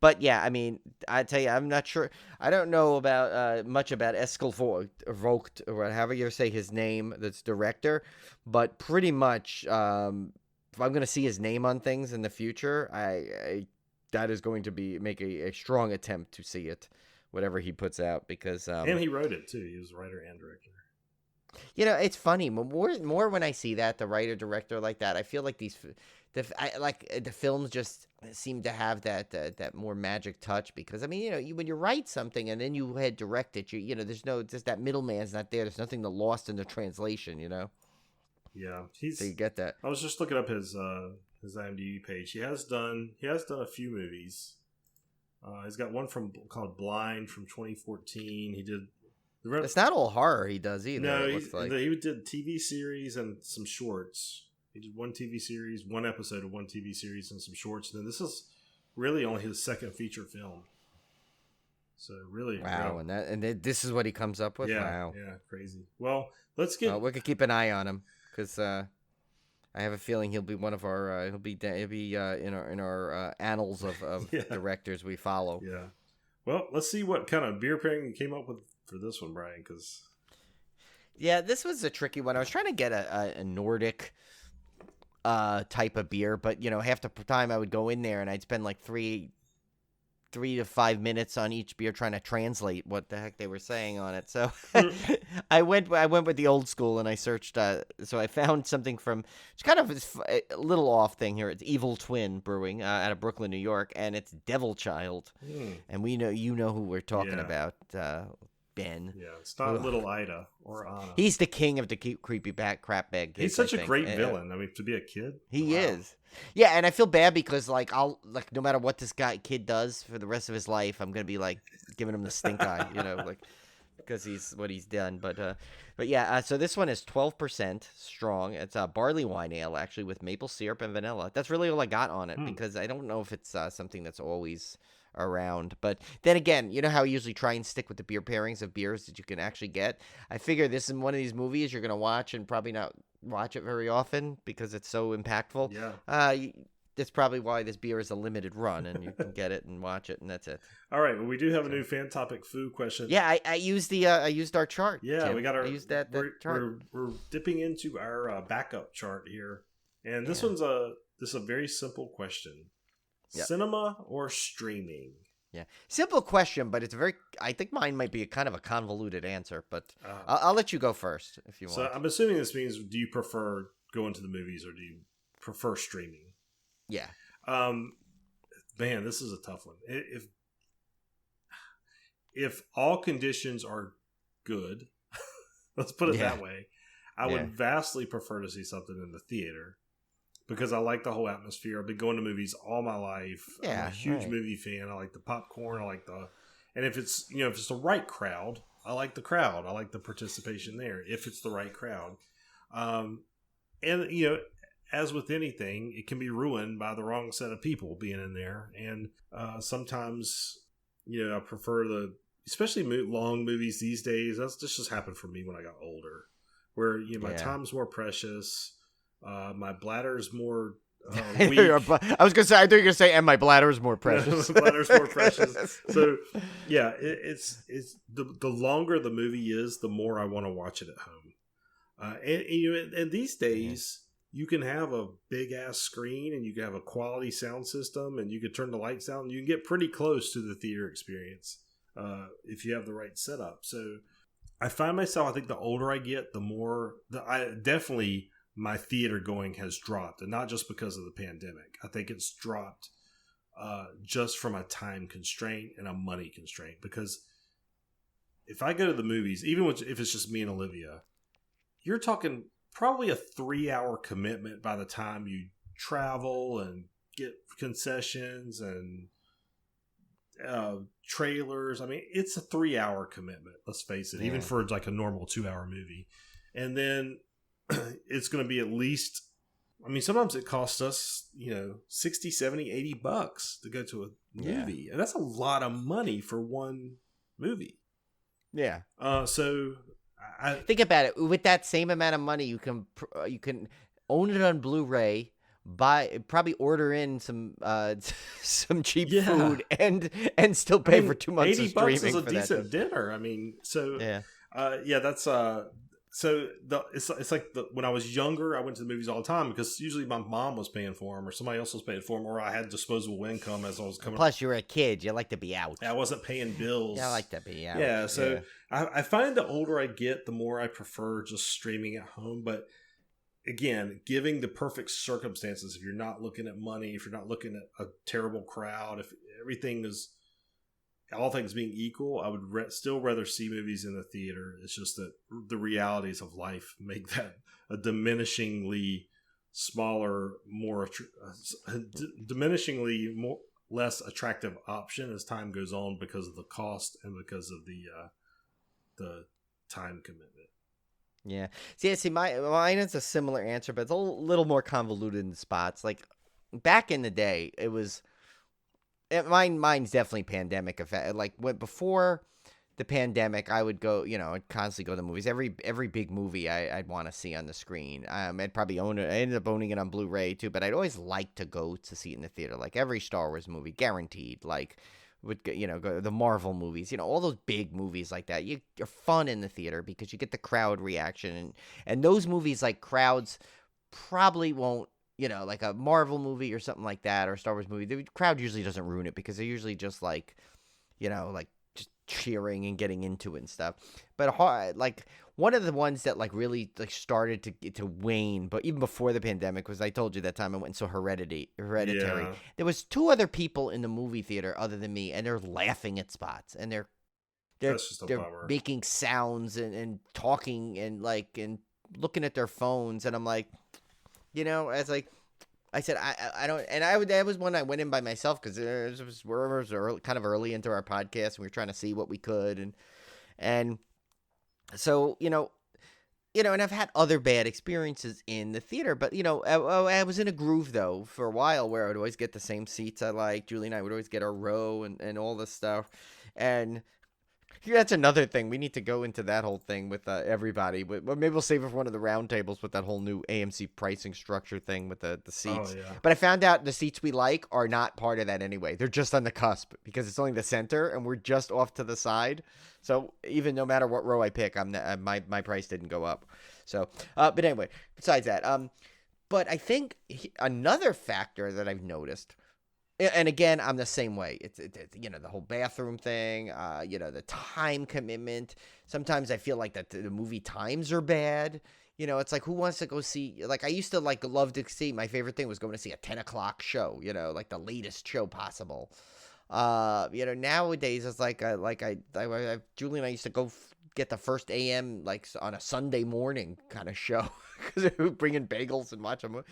But yeah, I mean, I tell you, I'm not sure. I don't know about much about Eskil Vogt or however you say his name. That's director, but pretty much, if I'm going to see his name on things in the future, that is going to make a strong attempt to see it, whatever he puts out, because and he wrote it too. He was writer and director. It's funny. More when I see that, the writer director like that, I feel like the films just seem to have that more magic touch, because I mean, when you write something and then you had direct it, there's that middleman's not there. There's nothing lost in the translation, Yeah, so you get that. I was just looking up his IMDb page. He has done a few movies. He's got one called Blind from 2014. He did. It's not all horror he does either. No, he did TV series and some shorts. He did one TV series, one episode of one TV series, and some shorts. And then this is really only his second feature film. So really, wow! And this is what he comes up with. Yeah, wow, yeah, crazy. Well, let's get. We could keep an eye on him because I have a feeling he'll be one of our. He'll be in our annals of directors we follow. Yeah. Well, let's see what kind of beer pairing you came up with for this one, Brian. Because this was a tricky one. I was trying to get a Nordic type of beer, but half the time I would go in there and I'd spend 3 to 5 minutes on each beer trying to translate what the heck they were saying on it. So I went with the old school and I searched. So I found something from, it's kind of a little off thing here. It's Evil Twin Brewing out of Brooklyn, New York, and it's Devil Child. And we know who we're talking about. Ben. Yeah, it's not Little Ida or Anna. He's the king of the creepy crap bag. He's such a great villain. I mean, to be a kid, he is. Yeah, and I feel bad because I'll no matter what this kid does for the rest of his life, I'm gonna be giving him the stink eye, because he's what he's done. But yeah. So this one is 12% strong. It's a barley wine ale actually with maple syrup and vanilla. That's really all I got on it because I don't know if it's something that's always around. But then again, you know how I usually try and stick with the beer pairings of beers that you can actually get. I figure this is one of these movies you're gonna watch and probably not watch it very often because it's so impactful. Yeah. That's probably why this beer is a limited run, and you can get it and watch it, and that's it. All right, well, we do have a new fan topic food question. Yeah, I used our chart. Yeah, Tim. we got our. I used that chart. We're dipping into our backup chart here, and this one's a very simple question: cinema or streaming? Yeah, simple question, but it's very. I think mine might be a kind of a convoluted answer, but I'll let you go first if you want. So I'm assuming this means: do you prefer going to the movies or do you prefer streaming? Yeah. Man, this is a tough one. If all conditions are good, let's put it that way, I would vastly prefer to see something in the theater because I like the whole atmosphere. I've been going to movies all my life. I'm a huge movie fan. I like the popcorn. And if it's the right crowd, I like the crowd. I like the participation there. If it's the right crowd, and as with anything, it can be ruined by the wrong set of people being in there. And sometimes, I prefer especially long movies these days. This just happened for me when I got older, where my time's more precious, my bladder's more weak. I was gonna say, I thought you were gonna say, and my bladder's more precious. My bladder's more precious. So yeah, it's the longer the movie is, the more I want to watch it at home. And these days. You can have a big ass screen and you can have a quality sound system and you can turn the lights down and you can get pretty close to the theater experience if you have the right setup. So I find myself, I think the older I get, the more definitely my theater going has dropped, and not just because of the pandemic. I think it's dropped just from a time constraint and a money constraint, because if I go to the movies, even if it's just me and Olivia, you're talking probably a 3-hour commitment by the time you travel and get concessions and trailers. I mean, it's a 3-hour commitment, let's face it, even for like a normal 2-hour movie. And then it's going to be at least, sometimes it costs us, 60, 70, 80 bucks to go to a movie. And that's a lot of money for one movie. Yeah. So think about it. With that same amount of money, you can own it on Blu-ray, probably order in some cheap food, and still pay for 2 months of streaming. $80 is a decent dinner. That's so it's like when I was younger, I went to the movies all the time because usually my mom was paying for them, or somebody else was paying for them, or I had disposable income as I was coming. Plus, you're a kid; you like to be out. I wasn't paying bills. Yeah, I like to be out. Yeah, so I find the older I get, the more I prefer just streaming at home. But again, giving the perfect circumstances, if you're not looking at money, if you're not looking at a terrible crowd, if everything is, all things being equal, I would still rather see movies in the theater. It's just that the realities of life make that a diminishingly smaller, less attractive option as time goes on because of the cost and because of the time commitment. Yeah. See, mine is a similar answer, but it's a little more convoluted in spots. Like back in the day, it was. Mine's definitely pandemic effect. Like before the pandemic, I would go, I'd constantly go to the movies. Every big movie I'd want to see on the screen. I'd probably own it. I ended up owning it on Blu-ray too, but I'd always like to go to see it in the theater. Like every Star Wars movie, guaranteed. Like would go to the Marvel movies, all those big movies like that. You're fun in the theater because you get the crowd reaction, and those movies, like, crowds probably won't. Like a Marvel movie or something like that, or a Star Wars movie, the crowd usually doesn't ruin it because they're usually just like, like just cheering and getting into it and stuff. But like one of the ones that like really like started to wane, but even before the pandemic, was, I told you that time I went and saw Hereditary. Yeah. There was 2 other people in the movie theater other than me, and they're laughing at spots, and they're making sounds and talking and looking at their phones, and I'm like. As like I said, I don't, and that was when I went in by myself because it was early, kind of early into our podcast, and we were trying to see what we could, and So, and I've had other bad experiences in the theater, but I was in a groove though for a while where I would always get the same seats I like. Julie and I would always get our row and all this stuff. And yeah, that's another thing. We need to go into that whole thing with everybody. But maybe we'll save it for one of the round tables with that whole new AMC pricing structure thing with the seats. Oh, yeah. But I found out the seats we like are not part of that anyway. They're just on the cusp because it's only the center and we're just off to the side. So even no matter what row I pick, my price didn't go up. So, but anyway, besides that, but I think another factor that I've noticed. And again, I'm the same way. It's the whole bathroom thing, the time commitment. Sometimes I feel like that the movie times are bad. It's like, who wants to go see, like, I used to love to see, my favorite thing was going to see a 10 o'clock show, like the latest show possible. Nowadays it's like Julie and I used to go get the first AM like on a Sunday morning kind of show because we bring in bagels and watch them,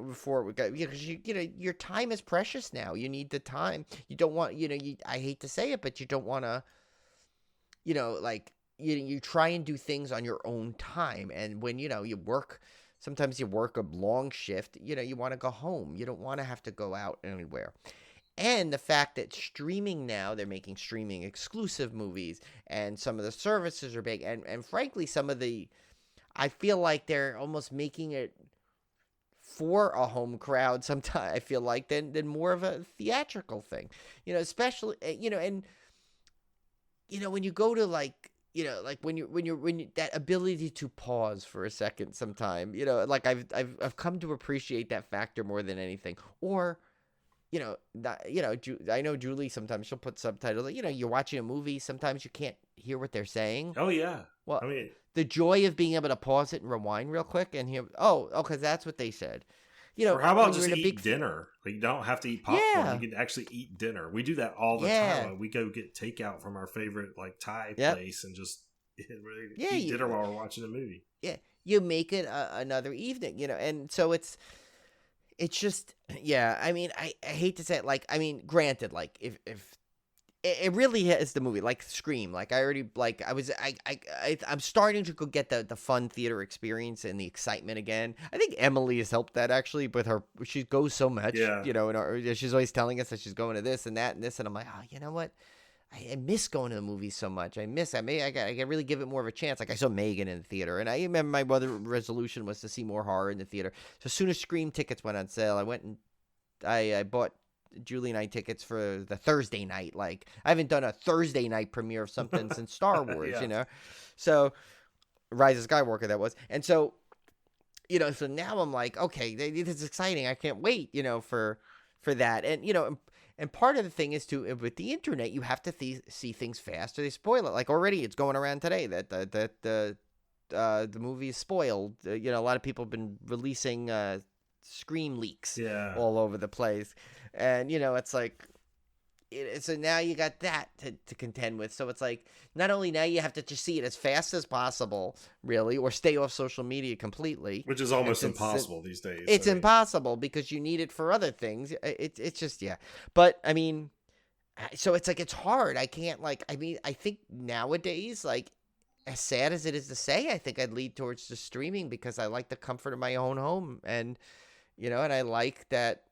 before we got, because your time is precious now. You need the time. You don't want, I hate to say it, but you don't want to, you try and do things on your own time. And when, you work, sometimes you work a long shift, you want to go home. You don't want to have to go out anywhere. And the fact that streaming now, they're making streaming exclusive movies, and some of the services are big. And frankly, I feel like they're almost making it for a home crowd sometimes, I feel like, than more of a theatrical thing. Especially, and, when you go to when you that ability to pause for a second sometime, like I've come to appreciate that factor more than anything. Or, I know Julie, sometimes she'll put subtitles. You're watching a movie, sometimes you can't hear what they're saying. Oh, yeah. Well, I mean, the joy of being able to pause it and rewind real quick and hear, okay, that's what they said. or how about just eat dinner? Like, you don't have to eat popcorn. Yeah. You can actually eat dinner. We do that all the time. We go get takeout from our favorite Thai place and just eat dinner while we're watching a movie. Yeah, you make it another evening, and so it's just, yeah. I mean, I hate to say it. Granted, if it really is the movie, like Scream. I'm starting to go get the fun theater experience and the excitement again. I think Emily has helped that actually with her. She goes so much, and she's always telling us that she's going to this and that and this, and I'm like, oh, you know what? I miss going to the movies so much. I got really give it more of a chance. Like, I saw Megan in the theater, and I remember my other resolution was to see more horror in the theater. So as soon as Scream tickets went on sale, I went and I bought Julie and I tickets for the Thursday night. Like, I haven't done a Thursday night premiere of something since Star Wars, So Rise of Skywalker, that was. And so, so now I'm like, okay, this is exciting. I can't wait, for that. And, and part of the thing is with the internet, you have to see things fast or they spoil it. Like, already it's going around today that the movie is spoiled. A lot of people have been releasing Scream leaks all over the place. And, it's like, so now you got that to contend with. So it's like, not only now you have to just see it as fast as possible, really, or stay off social media completely. Which is almost impossible these days. It's impossible because you need it for other things. It's just, yeah. But, so it's like, it's hard. I can't, I think nowadays, as sad as it is to say, I think I'd lead towards the streaming because I like the comfort of my own home. And, and I like that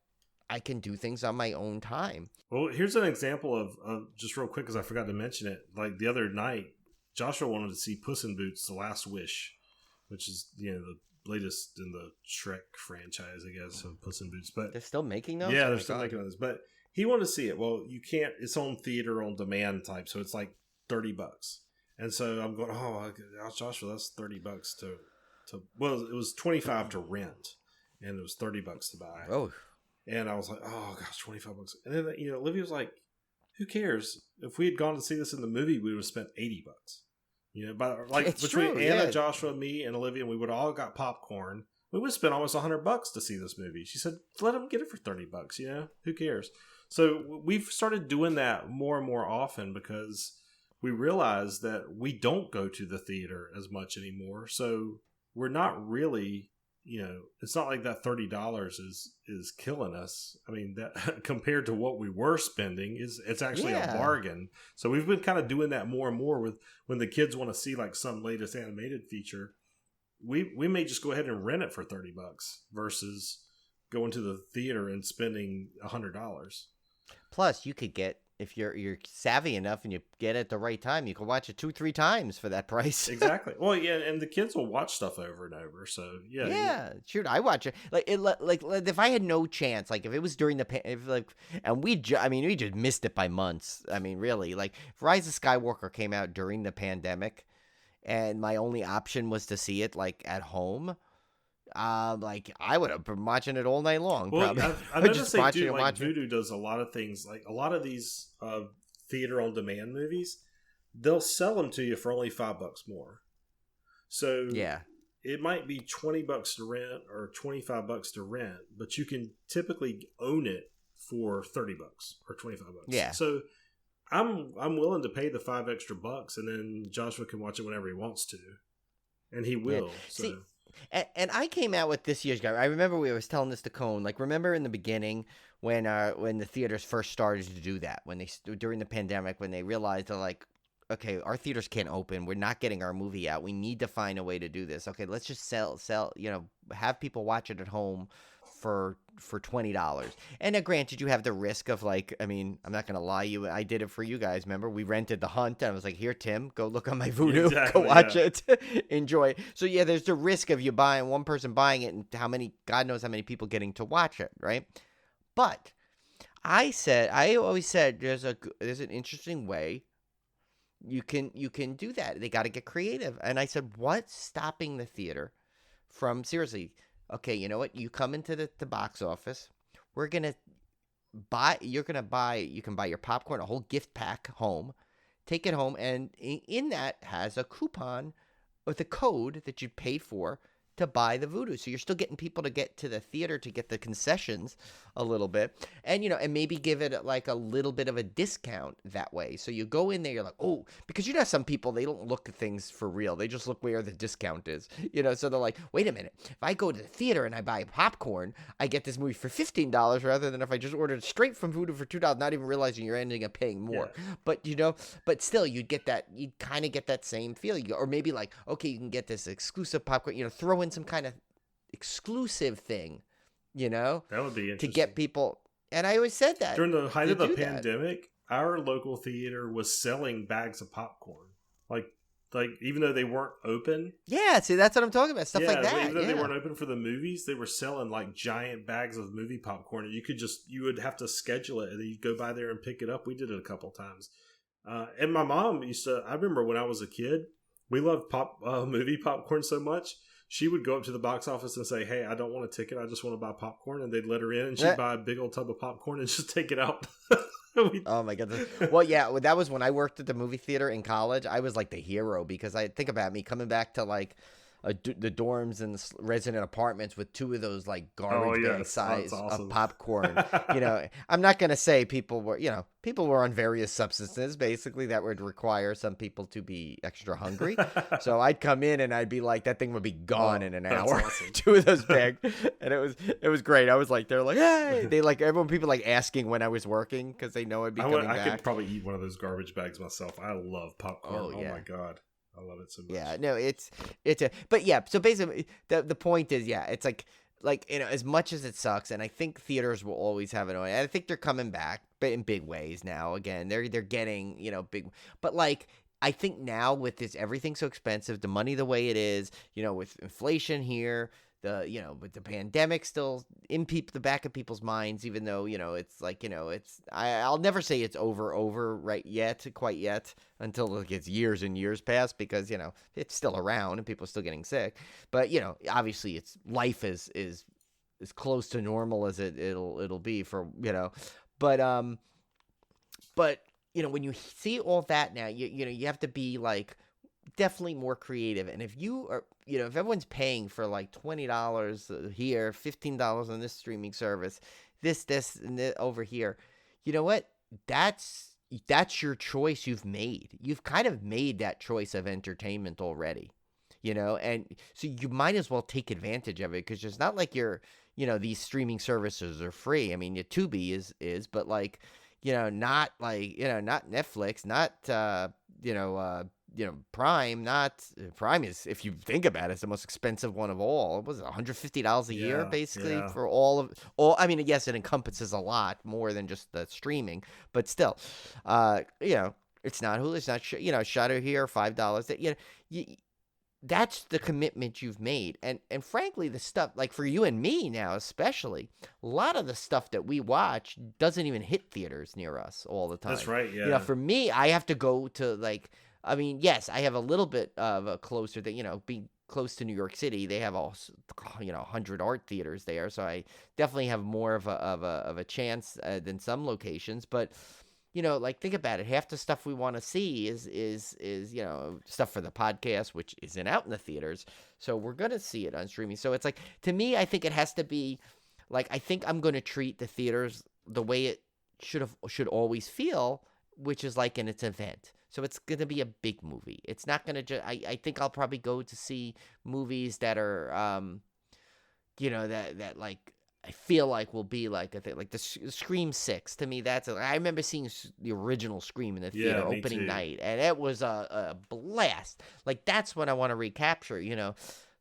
I can do things on my own time. Well, here's an example of just real quick, because I forgot to mention it. Like, the other night, Joshua wanted to see Puss in Boots: The Last Wish, which is, the latest in the Shrek franchise, I guess, of Puss in Boots. But they're still making those? Yeah, they're still making those. But he wanted to see it. Well, you can't. It's on theater on demand type, so it's like $30. And so I'm going, Joshua, that's $30 to. Well, it was $25 to rent, and it was $30 to buy. Oh. And I was like, oh gosh, $25. And then Olivia was like, who cares? If we had gone to see this in the movie, we would have spent $80. It's between true, Anna, Joshua, me, and Olivia, we would have all got popcorn. We would have spent almost $100 to see this movie. She said, let them get it for $30. Who cares? So we've started doing that more and more often because we realize that we don't go to the theater as much anymore. So we're not really, it's not like that $30 is killing us. I mean, that compared to what we were spending, it's actually a bargain. So we've been kind of doing that more and more with when the kids want to see like some latest animated feature. We may just go ahead and rent it for $30 versus going to the theater and spending $100. Plus, you could get, if you're savvy enough and you get it at the right time, you can watch it 2-3 times for that price. Exactly. Well, yeah, and the kids will watch stuff over and over. So yeah. Yeah, shoot, I watch it. Like if I had no chance, like if it was during the and we just missed it by months. I mean, really, like if Rise of Skywalker came out during the pandemic, and my only option was to see it like at home. Like I would have been watching it all night long. Well, probably. I noticed they do, like Vudu does a lot of things. Like a lot of these theater on demand movies, they'll sell them to you for only $5 more. So yeah, it might be $20 to rent or $25 to rent, but you can typically own it for $30 or $25. Yeah. So I'm willing to pay the $5 extra, and then Joshua can watch it whenever he wants to, and he will. Yeah. So. See, and I came out with this year's guide. I remember we was telling this to Cone. Like, remember in the beginning when the theaters first started to do that, when during the pandemic, when they realized they're like, okay, our theaters can't open. We're not getting our movie out. We need to find a way to do this. Okay, let's just sell. Have people watch it at home for $20. And granted, you have the risk of like, I mean, I'm not gonna lie, I did it for you guys. Remember, we rented The Hunt, and I was like, here, Tim, go look on my Vudu, exactly, go watch it, enjoy it. So yeah, there's the risk of you buying one person buying it, and God knows how many people getting to watch it, right? But I always said there's an interesting way you can do that. They got to get creative. And I said, what's stopping the theater from seriously? Okay, you know what? You come into the box office. You can buy your popcorn, a whole gift pack home, take it home, and in that has a coupon with a code that you paid for to buy the Vudu. So you're still getting people to get to the theater to get the concessions a little bit, and and maybe give it like a little bit of a discount that way. So you go in there, you're like, oh, because some people, they don't look at things for real. They just look where the discount is, so they're like, wait a minute, if I go to the theater and I buy popcorn, I get this movie for $15 rather than if I just ordered it straight from Vudu for $2, not even realizing you're ending up paying more. Yeah. But still, you'd kind of get that same feeling. Or maybe like, okay, you can get this exclusive popcorn, throw in some kind of exclusive thing, that would be interesting to get people. And I always said that during the height of the pandemic, our local theater was selling bags of popcorn, like even though they weren't open. Yeah, see, that's what I'm talking about. Stuff like that. Even though they weren't open for the movies, they were selling like giant bags of movie popcorn, and you would have to schedule it, and then you'd go by there and pick it up. We did it a couple times, and my mom used to. I remember when I was a kid, we loved movie popcorn so much. She would go up to the box office and say, hey, I don't want a ticket. I just want to buy popcorn. And they'd let her in, and she'd buy a big old tub of popcorn and just take it out. Oh, my goodness. Well, yeah, that was when I worked at the movie theater in college. I was like the hero because I think about me coming back to like the dorms and the resident apartments with two of those like garbage bag size of popcorn. I'm not going to say people were on various substances basically that would require some people to be extra hungry. So I'd come in and I'd be like, that thing would be gone in an hour. Awesome. Two of those bags. And it was great. I was like, they're like, hey, people like asking when I was working because they know I'd be coming back. I could probably eat one of those garbage bags myself. I love popcorn. Oh my God. I love it so much. Yeah, no, but yeah, so basically the point is, yeah, it's like as much as it sucks, and I think theaters will always have it on. And I think they're coming back, but in big ways now. Again, they're getting, big, but like I think now with this everything so expensive, the money the way it is, with inflation here, with the pandemic still in the back of people's minds, even though, it's like, I'll never say it's over quite yet until it's years and years past because, it's still around and people are still getting sick. But, obviously life is as close to normal as it'll be for, but, when you see all that now, you have to be like, definitely more creative. And if you are, if everyone's paying for like $20 here, $15 on this streaming service, this and this over here, you know what? That's your choice you've made. You've kind of made that choice of entertainment already. and so you might as well take advantage of it because it's not like these streaming services are free. I mean, your Tubi is, but like, not like, not Netflix, not, Prime, Prime is, if you think about it, it's the most expensive one of all. What was it, $150 a year, basically, for all. I mean, yes, it encompasses a lot more than just the streaming, but still, it's not Hulu, it's not, Shudder here, $5. That, that's the commitment you've made. And frankly, the stuff, like for you and me now, especially, a lot of the stuff that we watch doesn't even hit theaters near us all the time. That's right, yeah. For me, I have to go to, like, I mean, yes, I have a little bit of a closer thing, being close to New York City, they have all, 100 art theaters there. So I definitely have more of a chance than some locations. But, like, think about it. Half the stuff we want to see is stuff for the podcast, which isn't out in the theaters. So we're going to see it on streaming. So it's like, to me, I think it has to be, like, I think I'm going to treat the theaters the way it should always feel, which is like in its event. So it's going to be a big movie. It's not going to just, I think I'll probably go to see movies that are, that like, I feel like will be like, I think, like the Scream 6. To me, I remember seeing the original Scream in the theater opening night, and it was a blast. Like, that's what I want to recapture,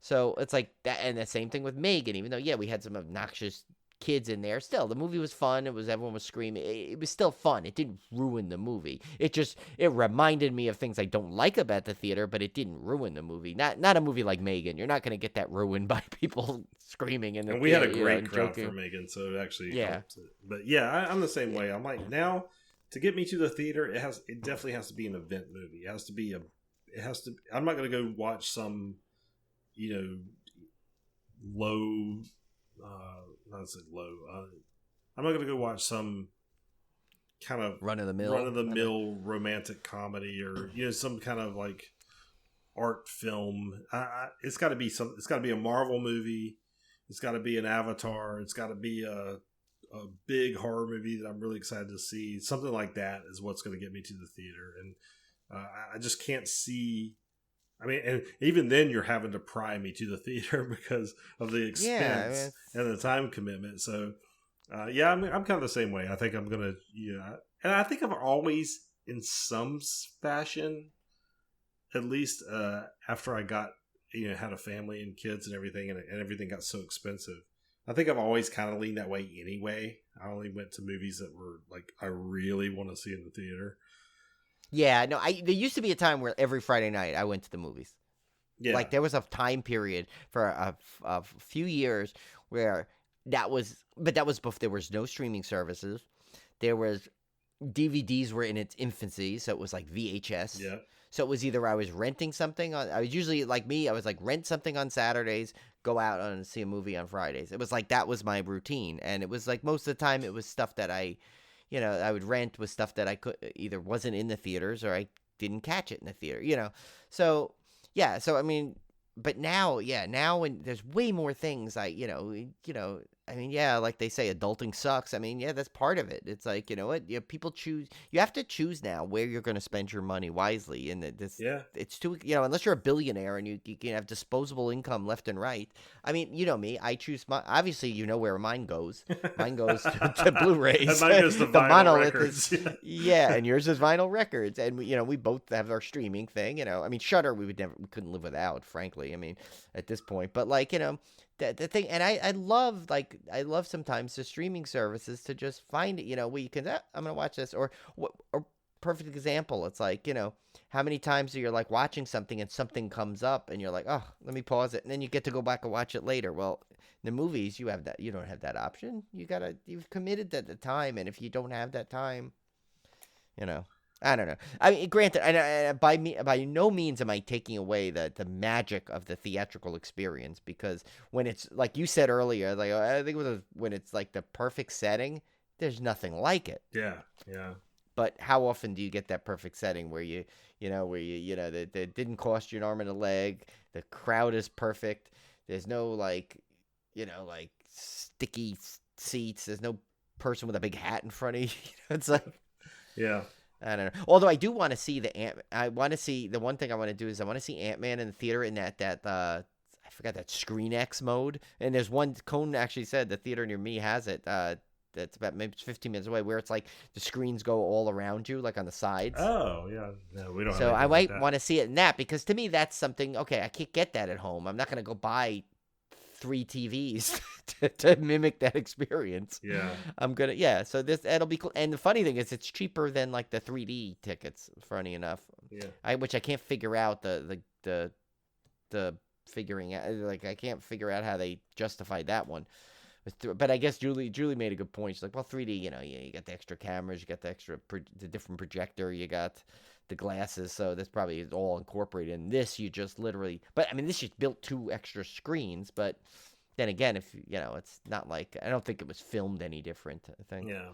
So it's like that, and the same thing with Megan, even though, we had some obnoxious kids in there. Still, the movie was fun. Everyone was screaming. It was still fun. It didn't ruin the movie. It reminded me of things I don't like about the theater, but it didn't ruin the movie. Not a movie like Megan. You're not going to get that ruined by people screaming in the and we theater, had a great crowd joking. for Megan, so it actually helps it. But I'm the same way. I'm like, now to get me to the theater, it definitely has to be an event movie. I'm not going to go watch some, low. Not say low. I'm not going to go watch some kind of run of the mill romantic comedy or some kind of like art film. It's got to be It's got to be a Marvel movie. It's got to be an Avatar. It's got to be a big horror movie that I'm really excited to see. Something like that is what's going to get me to the theater, and I just can't see. I mean, and even then, you're having to pry me to the theater because of the expense and the time commitment. So, I'm kind of the same way. I think I'm gonna, and I think I've always, in some fashion, at least after I got, had a family and kids and everything, and everything got so expensive. I think I've always kind of leaned that way anyway. I only went to movies that were like I really want to see in the theater. Yeah, no, there used to be a time where every Friday night I went to the movies. Yeah. Like, there was a time period for a few years where that was before there was no streaming services. There was, DVDs were in its infancy, so it was like VHS. Yeah. So it was either I was renting something I was usually, like me, I was like, rent something on Saturdays, go out and see a movie on Fridays. It was like, that was my routine. And it was like, most of the time it was stuff that I would rent, with stuff that I could either wasn't in the theaters or I didn't catch it in the theater, So, so I mean, but now when there's way more things, I mean, like they say, adulting sucks. I mean, that's part of it. It's like, people choose. You have to choose now where you're going to spend your money wisely. And it's too, unless you're a billionaire and you can have disposable income left and right. I mean, me, I choose obviously, where mine goes. Mine goes to Blu-rays. And mine goes to the vinyl records. And yours is vinyl records. And we both have our streaming thing. I mean, Shudder, we couldn't live without, frankly. I mean, at this point, but like, the thing, and I love sometimes the streaming services to just find it, where you can, I'm gonna watch this, or perfect example, it's like, how many times are you like watching something and something comes up and you're like, oh, let me pause it, and then you get to go back and watch it later. Well, in the movies, you don't have that option. You've committed that the time, and if you don't have that time, I don't know. I mean, granted, by no means am I taking away the magic of the theatrical experience, because when it's like you said earlier, like I think when it's like the perfect setting, there's nothing like it. Yeah. But how often do you get that perfect setting where that didn't cost you an arm and a leg, the crowd is perfect, there's no like sticky seats, there's no person with a big hat in front of you. It's like, yeah. I don't know. Although I do want to see I want to see the one thing I want to do is I want to see Ant-Man in the theater in that I forgot that Screen X mode. And there's one Cone actually said the theater near me has it. That's about maybe 15 minutes away, where it's like the screens go all around you, like on the sides. Oh yeah, no, we don't. So have I like might want to see it in that, because to me that's something. Okay, I can't get that at home. I'm not gonna go buy 3 TVs to mimic that experience. Yeah. So that'll be cool. And the funny thing is it's cheaper than like the 3D tickets, funny enough. Yeah. Which I can't figure out the figuring out, like I can't figure out how they justified that one. But I guess Julie made a good point. She's like, well, 3D, you got the extra cameras, you got the different projector, you got the glasses, so that's probably all incorporated in this. You just literally, but I mean, this just built 2 extra screens, but then again, if it's not like, I don't think it was filmed any different, I think. Yeah.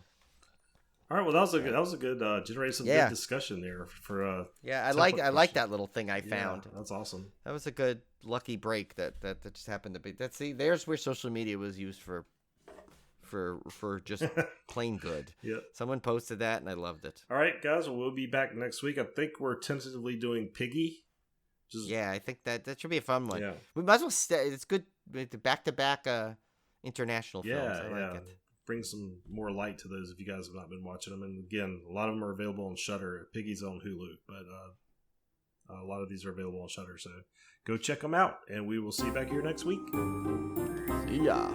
All right, well, that was a good generated some good discussion there for I like that little thing I found. That's awesome. That was a good lucky break that just happened to be. There's where social media was used for just plain good. Yeah. Someone posted that and I loved it. All right, guys, we'll be back next week. I think we're tentatively doing Piggy. I think that should be a fun one. Yeah. We might as well stay. It's good back-to-back international films. I like it. Bring some more light to those if you guys have not been watching them. And again, a lot of them are available on Shudder. Piggy's on Hulu, but a lot of these are available on Shudder. So go check them out, and we will see you back here next week. See ya.